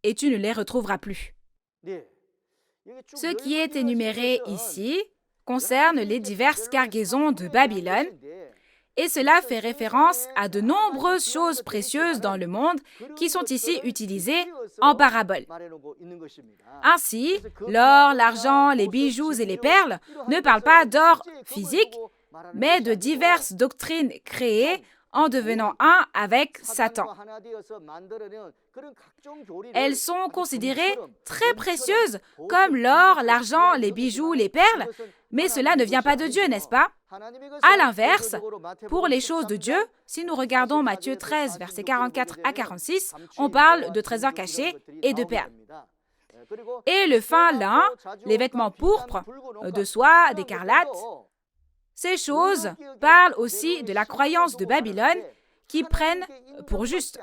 S2: et tu ne les retrouveras plus. Ce qui est énuméré ici concerne les diverses cargaisons de Babylone, et cela fait référence à de nombreuses choses précieuses dans le monde qui sont ici utilisées en parabole. Ainsi, l'or, l'argent, les bijoux et les perles ne parlent pas d'or physique, mais de diverses doctrines créées en devenant un avec Satan. Elles sont considérées très précieuses comme l'or, l'argent, les bijoux, les perles, mais cela ne vient pas de Dieu, n'est-ce pas? À l'inverse, pour les choses de Dieu, si nous regardons Matthieu 13, versets 44 à 46, on parle de trésors cachés et de perles. Et le fin lin, les vêtements pourpres, de soie, d'écarlate, ces choses parlent aussi de la croyance de Babylone qui prennent pour juste.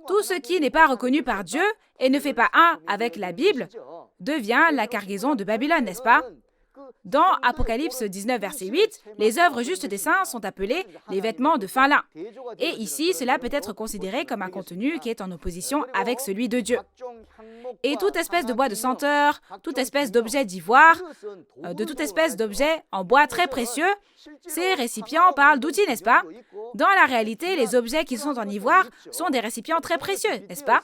S2: Tout ce qui n'est pas reconnu par Dieu et ne fait pas un avec la Bible devient la cargaison de Babylone, n'est-ce pas? Dans Apocalypse 19, verset 8, les œuvres justes des saints sont appelées les vêtements de fin lin. Et ici, cela peut être considéré comme un contenu qui est en opposition avec celui de Dieu. Et toute espèce de bois de senteur, toute espèce d'objet d'ivoire, de toute espèce d'objet en bois très précieux, ces récipients parlent d'outils, n'est-ce pas? Dans la réalité, les objets qui sont en ivoire sont des récipients très précieux, n'est-ce pas?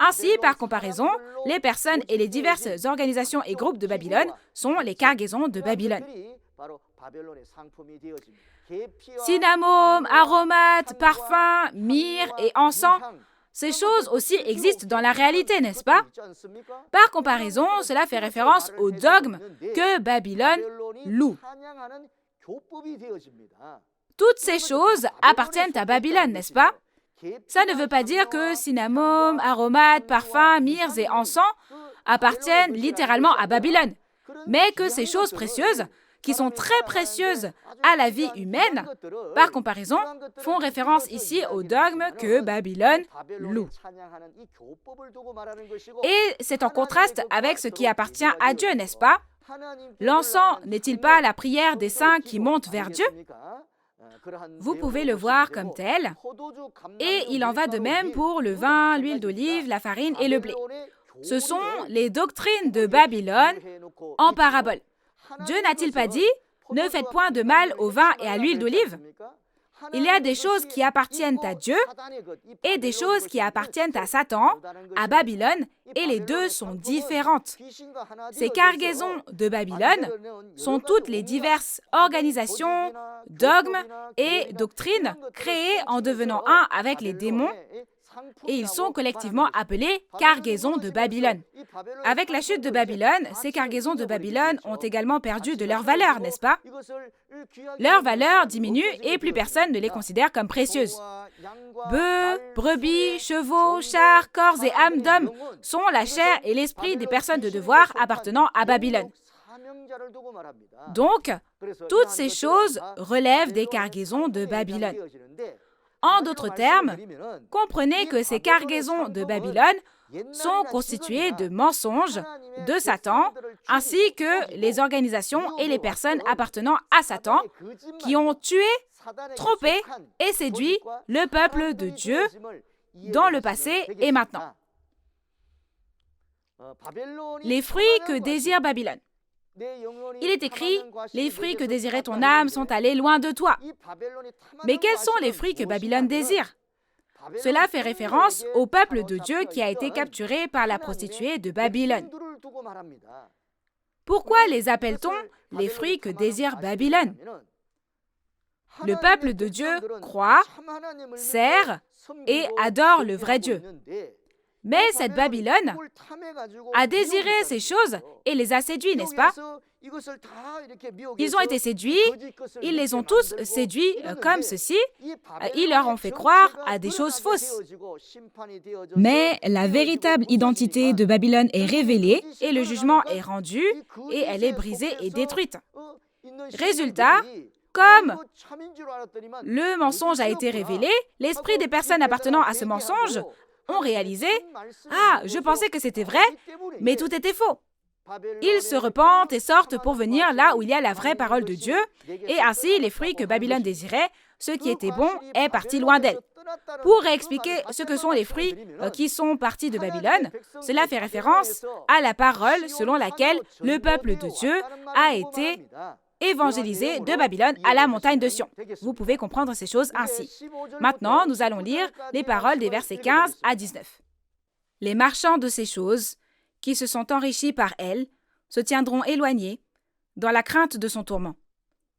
S2: Ainsi, par comparaison, les personnes et les diverses organisations et groupes de Babylone sont les cargaisons de Babylone. Cinnamome, aromates, parfums, myrrhe et encens, ces choses aussi existent dans la réalité, n'est-ce pas? Par comparaison, cela fait référence au dogme que Babylone loue. Toutes ces choses appartiennent à Babylone, n'est-ce pas? Ça ne veut pas dire que cinnamome, aromates, parfums, myrrhes et encens appartiennent littéralement à Babylone, mais que ces choses précieuses, qui sont très précieuses à la vie humaine, par comparaison, font référence ici au dogme que Babylone loue. Et c'est en contraste avec ce qui appartient à Dieu, n'est-ce pas? L'encens n'est-il pas la prière des saints qui monte vers Dieu? Vous pouvez le voir comme tel, et il en va de même pour le vin, l'huile d'olive, la farine et le blé. Ce sont les doctrines de Babylone en parabole. Dieu n'a-t-il pas dit « Ne faites point de mal au vin et à l'huile d'olive » Il y a des choses qui appartiennent à Dieu et des choses qui appartiennent à Satan, à Babylone, et les deux sont différentes. Ces cargaisons de Babylone sont toutes les diverses organisations, dogmes et doctrines créées en devenant un avec les démons, et ils sont collectivement appelés cargaisons de Babylone. Avec la chute de Babylone, ces cargaisons de Babylone ont également perdu de leur valeur, n'est-ce pas? Leur valeur diminue et plus personne ne les considère comme précieuses. Bœufs, brebis, chevaux, chars, corps et âmes d'hommes sont la chair et l'esprit des personnes de devoir appartenant à Babylone. Donc, toutes ces choses relèvent des cargaisons de Babylone. En d'autres termes, comprenez que ces cargaisons de Babylone sont constituées de mensonges de Satan, ainsi que les organisations et les personnes appartenant à Satan qui ont tué, trompé et séduit le peuple de Dieu dans le passé et maintenant. Les fruits que désire Babylone. Il est écrit, « Les fruits que désirait ton âme sont allés loin de toi. » Mais quels sont les fruits que Babylone désire? Cela fait référence au peuple de Dieu qui a été capturé par la prostituée de Babylone. Pourquoi les appelle-t-on les fruits que désire Babylone? Le peuple de Dieu croit, sert et adore le vrai Dieu. Mais cette Babylone a désiré ces choses et les a séduits, n'est-ce pas? Ils ont été séduits, ils les ont tous séduits comme ceci, ils leur ont fait croire à des choses fausses. Mais la véritable identité de Babylone est révélée et le jugement est rendu et elle est brisée et détruite. Résultat, comme le mensonge a été révélé, l'esprit des personnes appartenant à ce mensonge ont réalisé « Ah, je pensais que c'était vrai, mais tout était faux. » Ils se repentent et sortent pour venir là où il y a la vraie parole de Dieu, et ainsi les fruits que Babylone désirait, ce qui était bon, est parti loin d'elle. Pour réexpliquer ce que sont les fruits qui sont partis de Babylone, cela fait référence à la parole selon laquelle le peuple de Dieu a été évangélisé de Babylone à la montagne de Sion. Vous pouvez comprendre ces choses ainsi. Maintenant, nous allons lire les paroles des versets 15 à 19. « Les marchands de ces choses, qui se sont enrichis par elles, se tiendront éloignés, dans la crainte de son tourment.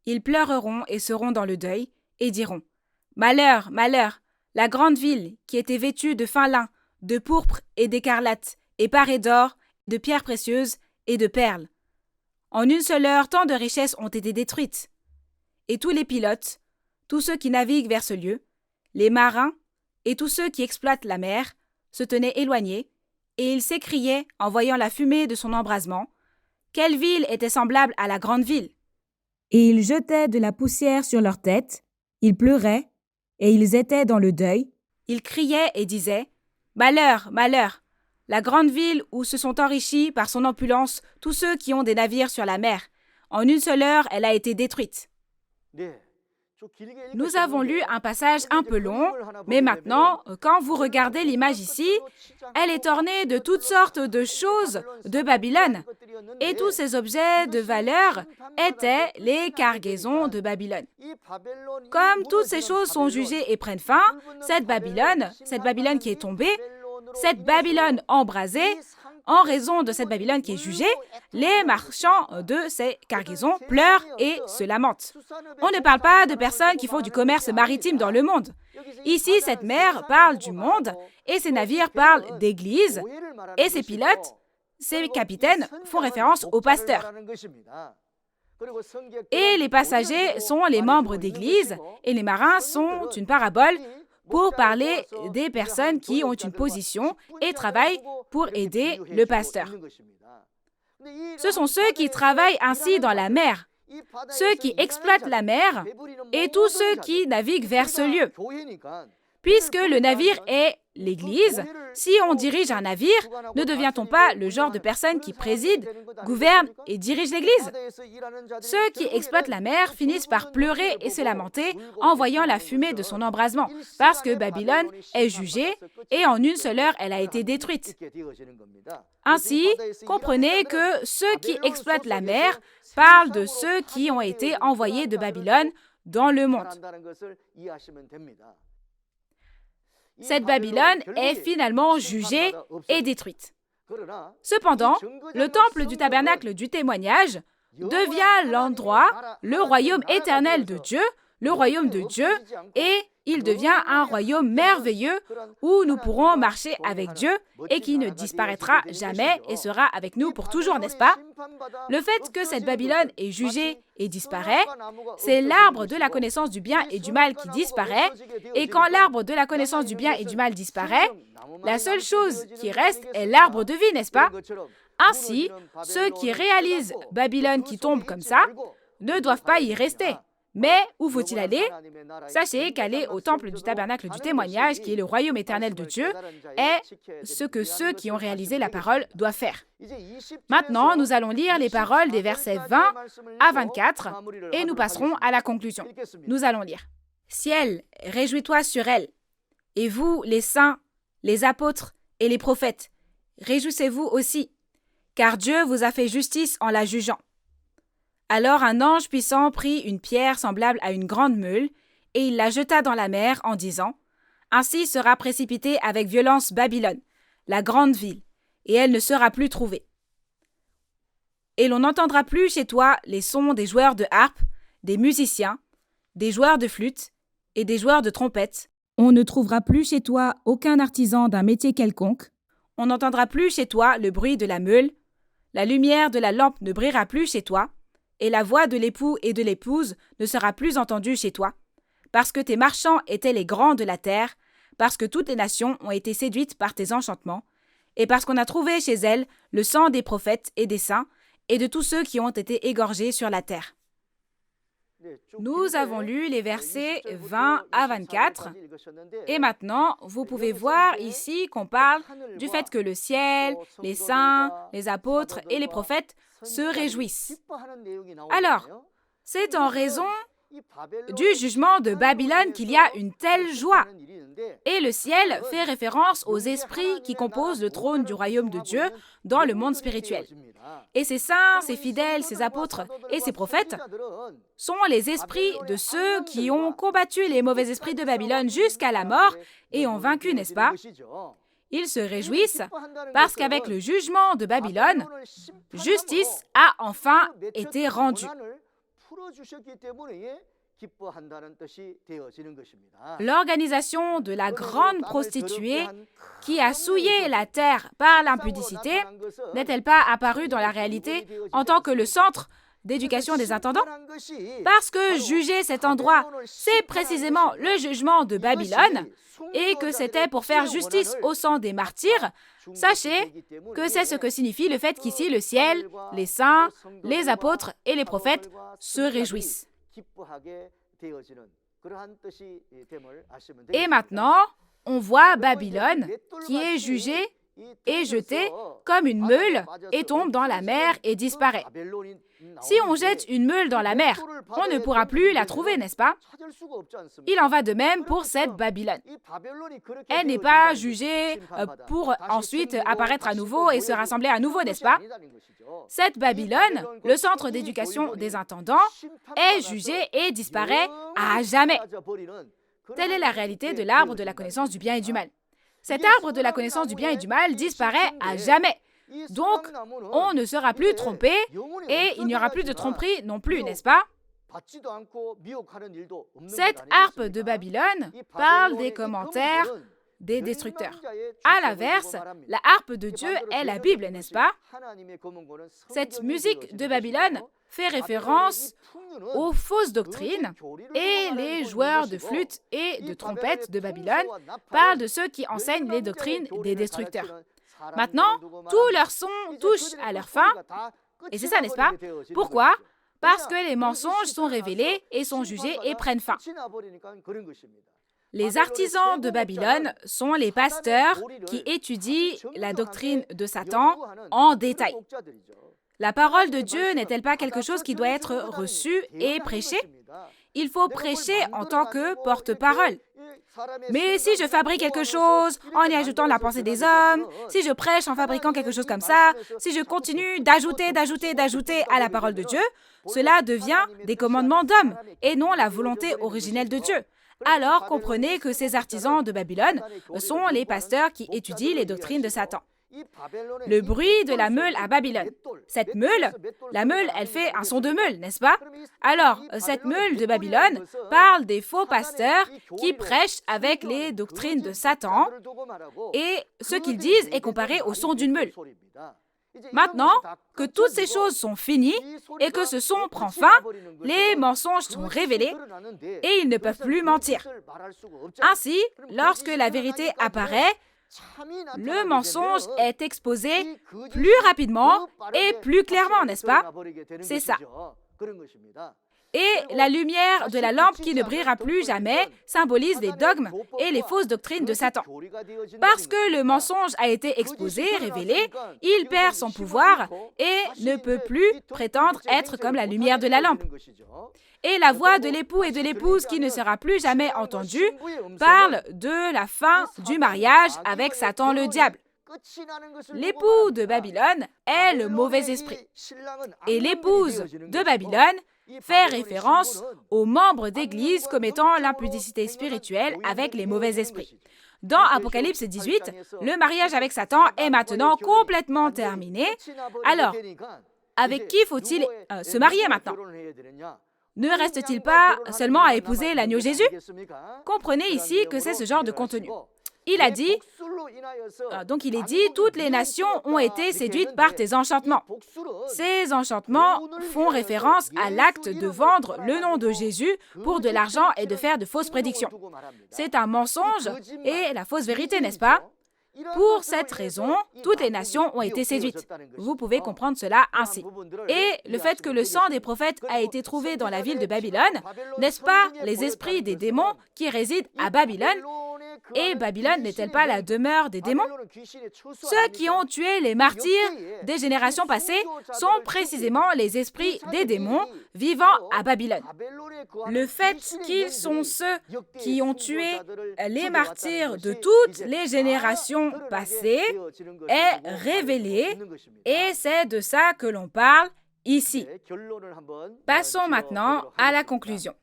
S2: Ils pleureront et seront dans le deuil, et diront « Malheur, malheur, la grande ville qui était vêtue de fin lin, de pourpre et d'écarlate, et parée d'or, de pierres précieuses et de perles. En une seule heure, tant de richesses ont été détruites. Et tous les pilotes, tous ceux qui naviguent vers ce lieu, les marins et tous ceux qui exploitent la mer, se tenaient éloignés, et ils s'écriaient en voyant la fumée de son embrasement, « Quelle ville était semblable à la grande ville ?» Et ils jetaient de la poussière sur leurs têtes, ils pleuraient, et ils étaient dans le deuil. Ils criaient et disaient, « Malheur, malheur ! La grande ville où se sont enrichis par son opulence tous ceux qui ont des navires sur la mer. En une seule heure, elle a été détruite. » Nous avons lu un passage un peu long, mais maintenant, quand vous regardez l'image ici, elle est ornée de toutes sortes de choses de Babylone. Et tous ces objets de valeur étaient les cargaisons de Babylone. Comme toutes ces choses sont jugées et prennent fin, cette Babylone qui est tombée, cette Babylone embrasée, en raison de cette Babylone qui est jugée, les marchands de ces cargaisons pleurent et se lamentent. On ne parle pas de personnes qui font du commerce maritime dans le monde. Ici, cette mer parle du monde et ces navires parlent d'église et ces pilotes, ces capitaines font référence aux pasteurs. Et les passagers sont les membres d'église et les marins sont une parabole pour parler des personnes qui ont une position et travaillent pour aider le pasteur. Ce sont ceux qui travaillent ainsi dans la mer, ceux qui exploitent la mer et tous ceux qui naviguent vers ce lieu. Puisque le navire est l'Église, si on dirige un navire, ne devient-on pas le genre de personne qui préside, gouverne et dirige l'Église? Ceux qui exploitent la mer finissent par pleurer et se lamenter en voyant la fumée de son embrasement, parce que Babylone est jugée et en une seule heure, elle a été détruite. Ainsi, comprenez que ceux qui exploitent la mer parlent de ceux qui ont été envoyés de Babylone dans le monde. Cette Babylone est finalement jugée et détruite. Cependant, le temple du tabernacle du témoignage devient l'endroit, le royaume éternel de Dieu, le royaume de Dieu, et il devient un royaume merveilleux où nous pourrons marcher avec Dieu et qui ne disparaîtra jamais et sera avec nous pour toujours, n'est-ce pas? Le fait que cette Babylone est jugée et disparaît, c'est l'arbre de la connaissance du bien et du mal qui disparaît, et quand l'arbre de la connaissance du bien et du mal disparaît, la seule chose qui reste est l'arbre de vie, n'est-ce pas? Ainsi, ceux qui réalisent Babylone qui tombe comme ça ne doivent pas y rester. Mais où faut-il aller? Sachez qu'aller au temple du tabernacle du témoignage, qui est le royaume éternel de Dieu, est ce que ceux qui ont réalisé la parole doivent faire. Maintenant, nous allons lire les paroles des versets 20 à 24 et nous passerons à la conclusion. Nous allons lire. « Ciel, réjouis-toi sur elle, et vous, les saints, les apôtres et les prophètes, réjouissez-vous aussi, car Dieu vous a fait justice en la jugeant. Alors un ange puissant prit une pierre semblable à une grande meule, et il la jeta dans la mer en disant « Ainsi sera précipitée avec violence Babylone, la grande ville, et elle ne sera plus trouvée. Et l'on n'entendra plus chez toi les sons des joueurs de harpe, des musiciens, des joueurs de flûte et des joueurs de trompette. On ne trouvera plus chez toi aucun artisan d'un métier quelconque. On n'entendra plus chez toi le bruit de la meule. La lumière de la lampe ne brillera plus chez toi. Et la voix de l'époux et de l'épouse ne sera plus entendue chez toi, parce que tes marchands étaient les grands de la terre, parce que toutes les nations ont été séduites par tes enchantements, et parce qu'on a trouvé chez elles le sang des prophètes et des saints, et de tous ceux qui ont été égorgés sur la terre. » Nous avons lu les versets 20 à 24, et maintenant, vous pouvez voir ici qu'on parle du fait que le ciel, les saints, les apôtres et les prophètes se réjouissent. Alors, c'est en raison du jugement de Babylone qu'il y a une telle joie. Et le ciel fait référence aux esprits qui composent le trône du royaume de Dieu dans le monde spirituel. Et ces saints, ces fidèles, ces apôtres et ces prophètes sont les esprits de ceux qui ont combattu les mauvais esprits de Babylone jusqu'à la mort et ont vaincu, n'est-ce pas? Ils se réjouissent parce qu'avec le jugement de Babylone, justice a enfin été rendue. L'organisation de la grande prostituée qui a souillé la terre par l'impudicité n'est-elle pas apparue dans la réalité en tant que le centre d'éducation des intendants? Parce que juger cet endroit, c'est précisément le jugement de Babylone et que c'était pour faire justice au sang des martyrs, sachez que c'est ce que signifie le fait qu'ici le ciel, les saints, les apôtres et les prophètes se réjouissent. Et maintenant, on voit Babylone qui est jugée et jetée comme une meule et tombe dans la mer et disparaît. Si on jette une meule dans la mer, on ne pourra plus la trouver, n'est-ce pas? Il en va de même pour cette Babylone. Elle n'est pas jugée pour ensuite apparaître à nouveau et se rassembler à nouveau, n'est-ce pas? Cette Babylone, le centre d'éducation des intendants, est jugée et disparaît à jamais. Telle est la réalité de l'arbre de la connaissance du bien et du mal. Cet arbre de la connaissance du bien et du mal disparaît à jamais. Donc, on ne sera plus trompé et il n'y aura plus de tromperie non plus, n'est-ce pas? Cette harpe de Babylone parle des commentaires des destructeurs. À l'inverse, la harpe de Dieu est la Bible, n'est-ce pas? Cette musique de Babylone fait référence aux fausses doctrines et les joueurs de flûte et de trompette de Babylone parlent de ceux qui enseignent les doctrines des destructeurs. Maintenant, tous leurs sons touchent à leur fin, et c'est ça, n'est-ce pas? Pourquoi? Parce que les mensonges sont révélés et sont jugés et prennent fin. Les artisans de Babylone sont les pasteurs qui étudient la doctrine de Satan en détail. La parole de Dieu n'est-elle pas quelque chose qui doit être reçu et prêché? Il faut prêcher en tant que porte-parole. Mais si je fabrique quelque chose en y ajoutant la pensée des hommes, si je prêche en fabriquant quelque chose comme ça, si je continue d'ajouter à la parole de Dieu, cela devient des commandements d'hommes et non la volonté originelle de Dieu. Alors comprenez que ces artisans de Babylone sont les pasteurs qui étudient les doctrines de Satan. Le bruit de la meule à Babylone. Cette meule, la meule, elle fait un son de meule, n'est-ce pas? Alors, cette meule de Babylone parle des faux pasteurs qui prêchent avec les doctrines de Satan et ce qu'ils disent est comparé au son d'une meule. Maintenant que toutes ces choses sont finies et que ce son prend fin, les mensonges sont révélés et ils ne peuvent plus mentir. Ainsi, lorsque la vérité apparaît, le mensonge est exposé plus rapidement et plus clairement, n'est-ce pas? C'est ça. Et la lumière de la lampe qui ne brillera plus jamais symbolise les dogmes et les fausses doctrines de Satan. Parce que le mensonge a été exposé, révélé, il perd son pouvoir et ne peut plus prétendre être comme la lumière de la lampe. Et la voix de l'époux et de l'épouse qui ne sera plus jamais entendue parle de la fin du mariage avec Satan le diable. L'époux de Babylone est le mauvais esprit. Et l'épouse de Babylone fait référence aux membres d'Église commettant l'impudicité spirituelle avec les mauvais esprits. Dans Apocalypse 18, le mariage avec Satan est maintenant complètement terminé. Alors, avec qui faut-il se marier maintenant? Ne reste-t-il pas seulement à épouser l'agneau Jésus? Comprenez ici que c'est ce genre de contenu. Il a dit, il est dit, toutes les nations ont été séduites par tes enchantements. Ces enchantements font référence à l'acte de vendre le nom de Jésus pour de l'argent et de faire de fausses prédictions. C'est un mensonge et la fausse vérité, n'est-ce pas? Pour cette raison, toutes les nations ont été séduites. Vous pouvez comprendre cela ainsi. Et le fait que le sang des prophètes a été trouvé dans la ville de Babylone, n'est-ce pas les esprits des démons qui résident à Babylone? Et Babylone n'est-elle pas la demeure des démons? Ceux qui ont tué les martyrs des générations passées sont précisément les esprits des démons vivant à Babylone. Le fait qu'ils sont ceux qui ont tué les martyrs de toutes les générations passées est révélé et c'est de ça que l'on parle ici. Passons maintenant à la conclusion.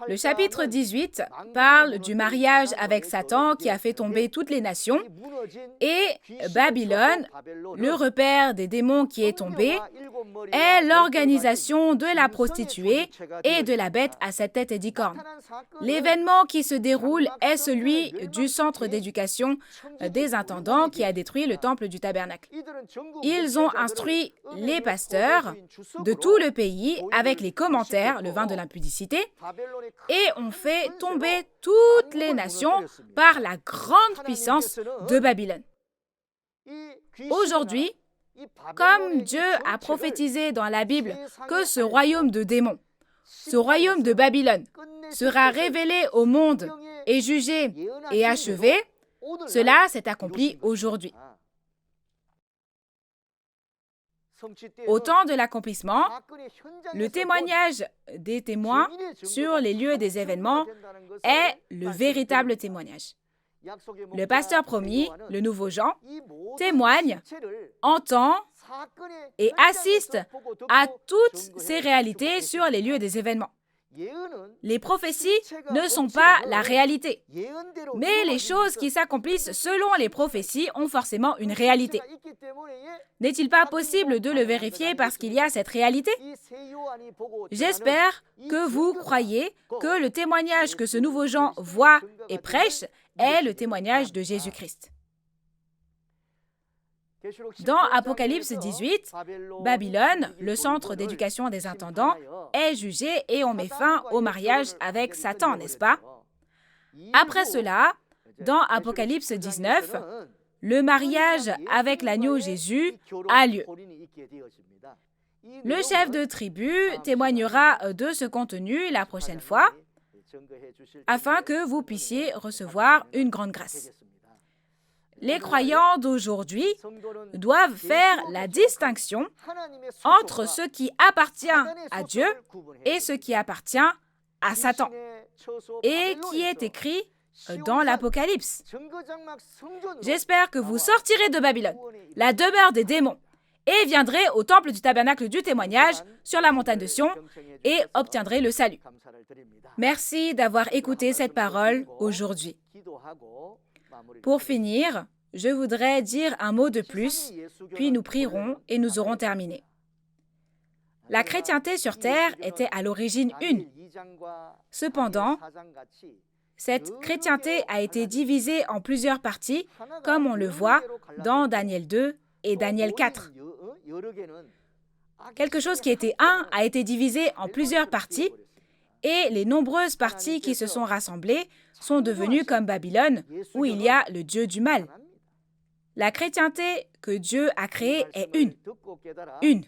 S2: Le chapitre 18 parle du mariage avec Satan qui a fait tomber toutes les nations et Babylone, le repère des démons qui est tombé, est l'organisation de la prostituée et de la bête à 7 têtes et 10 cornes. L'événement qui se déroule est celui du centre d'éducation des intendants qui a détruit le temple du tabernacle. Ils ont instruit les pasteurs de tout le pays avec les commentaires, le vin de l'impudicité, et ont fait tomber toutes les nations par la grande puissance de Babylone. Aujourd'hui, comme Dieu a prophétisé dans la Bible que ce royaume de démons, ce royaume de Babylone, sera révélé au monde et jugé et achevé, cela s'est accompli aujourd'hui. Au temps de l'accomplissement, le témoignage des témoins sur les lieux des événements est le véritable témoignage. Le pasteur promis, le nouveau Jean, témoigne, entend et assiste à toutes ces réalités sur les lieux des événements. Les prophéties ne sont pas la réalité, mais les choses qui s'accomplissent selon les prophéties ont forcément une réalité. N'est-il pas possible de le vérifier parce qu'il y a cette réalité? J'espère que vous croyez que le témoignage que ce nouveau Jean voit et prêche est le témoignage de Jésus-Christ. Dans Apocalypse 18, Babylone, le centre d'éducation des intendants, est jugé et on met fin au mariage avec Satan, n'est-ce pas? Après cela, dans Apocalypse 19, le mariage avec l'agneau Jésus a lieu. Le chef de tribu témoignera de ce contenu la prochaine fois, afin que vous puissiez recevoir une grande grâce. Les croyants d'aujourd'hui doivent faire la distinction entre ce qui appartient à Dieu et ce qui appartient à Satan, et qui est écrit dans l'Apocalypse. J'espère que vous sortirez de Babylone, la demeure des démons, et viendrez au temple du tabernacle du témoignage sur la montagne de Sion et obtiendrez le salut. Merci d'avoir écouté cette parole aujourd'hui. Pour finir, je voudrais dire un mot de plus, puis nous prierons et nous aurons terminé. La chrétienté sur terre était à l'origine une. Cependant, cette chrétienté a été divisée en plusieurs parties, comme on le voit dans Daniel 2 et Daniel 4. Quelque chose qui était un a été divisé en plusieurs parties, et les nombreuses parties qui se sont rassemblées sont devenues comme Babylone, où il y a le Dieu du mal. La chrétienté que Dieu a créée est une. Une.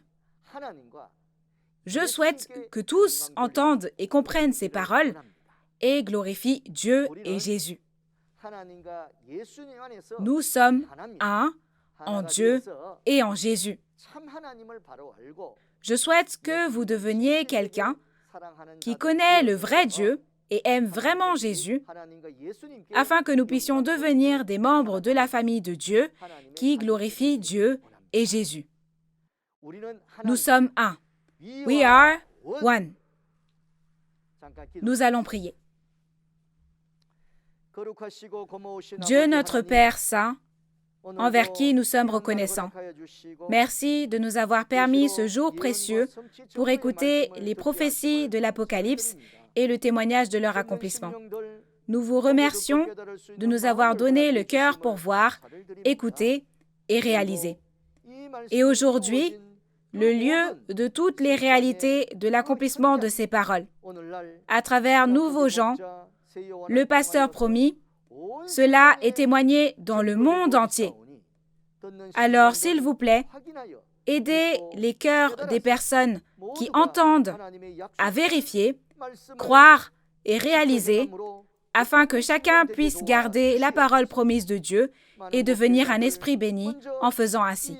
S2: Je souhaite que tous entendent et comprennent ces paroles et glorifient Dieu et Jésus. Nous sommes un en Dieu et en Jésus. Je souhaite que vous deveniez quelqu'un qui connaît le vrai Dieu et aime vraiment Jésus, afin que nous puissions devenir des membres de la famille de Dieu qui glorifie Dieu et Jésus. Nous sommes un. We are one. Nous allons prier. Dieu notre Père Saint, envers qui nous sommes reconnaissants. Merci de nous avoir permis ce jour précieux pour écouter les prophéties de l'Apocalypse et le témoignage de leur accomplissement. Nous vous remercions de nous avoir donné le cœur pour voir, écouter et réaliser. Et aujourd'hui, le lieu de toutes les réalités de l'accomplissement de ces paroles. À travers Nouveau Jean, le pasteur promis, cela est témoigné dans le monde entier. Alors, s'il vous plaît, aidez les cœurs des personnes qui entendent à vérifier, croire et réaliser, afin que chacun puisse garder la parole promise de Dieu et devenir un esprit béni en faisant ainsi.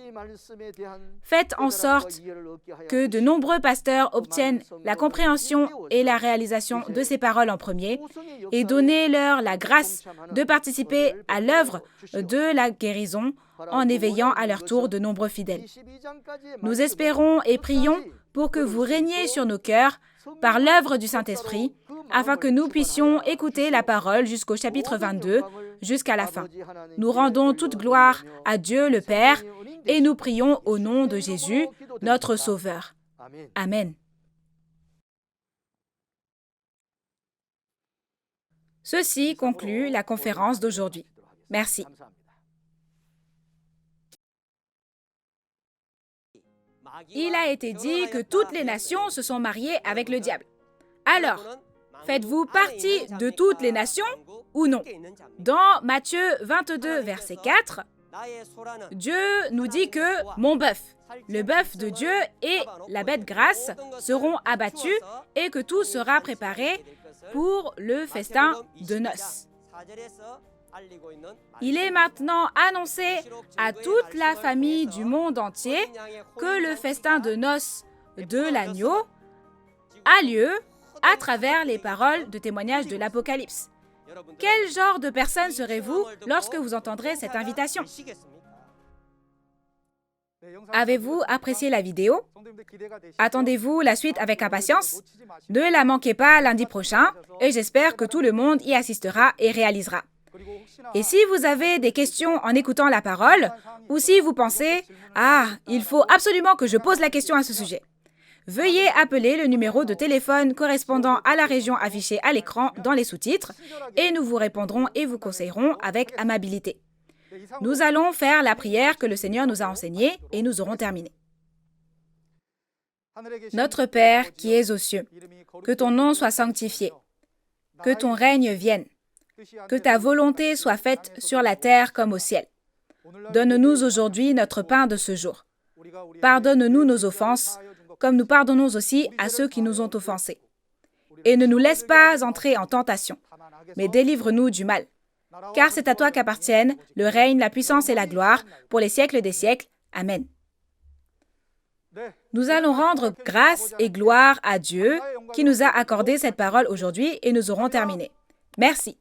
S2: Faites en sorte que de nombreux pasteurs obtiennent la compréhension et la réalisation de ces paroles en premier et donnez-leur la grâce de participer à l'œuvre de la guérison en éveillant à leur tour de nombreux fidèles. Nous espérons et prions pour que vous régniez sur nos cœurs par l'œuvre du Saint-Esprit, afin que nous puissions écouter la parole jusqu'au chapitre 22, jusqu'à la fin. Nous rendons toute gloire à Dieu le Père et nous prions au nom de Jésus, notre Sauveur. Amen. Ceci conclut la conférence d'aujourd'hui. Merci. Il a été dit que toutes les nations se sont mariées avec le diable. Alors, faites-vous partie de toutes les nations ou non? Dans Matthieu 22, verset 4, Dieu nous dit que « mon bœuf », le bœuf de Dieu et la bête grasse seront abattus et que tout sera préparé pour le festin de noces. Il est maintenant annoncé à toute la famille du monde entier que le festin de noces de l'agneau a lieu à travers les paroles de témoignage de l'Apocalypse. Quel genre de personne serez-vous lorsque vous entendrez cette invitation? Avez-vous apprécié la vidéo? Attendez-vous la suite avec impatience? Ne la manquez pas lundi prochain et j'espère que tout le monde y assistera et réalisera. Et si vous avez des questions en écoutant la parole, ou si vous pensez « Ah, il faut absolument que je pose la question à ce sujet », veuillez appeler le numéro de téléphone correspondant à la région affichée à l'écran dans les sous-titres et nous vous répondrons et vous conseillerons avec amabilité. Nous allons faire la prière que le Seigneur nous a enseignée et nous aurons terminé. Notre Père qui es aux cieux, que ton nom soit sanctifié, que ton règne vienne, que ta volonté soit faite sur la terre comme au ciel. Donne-nous aujourd'hui notre pain de ce jour. Pardonne-nous nos offenses, comme nous pardonnons aussi à ceux qui nous ont offensés. Et ne nous laisse pas entrer en tentation, mais délivre-nous du mal. Car c'est à toi qu'appartiennent le règne, la puissance et la gloire pour les siècles des siècles. Amen. Nous allons rendre grâce et gloire à Dieu qui nous a accordé cette parole aujourd'hui et nous aurons terminé. Merci.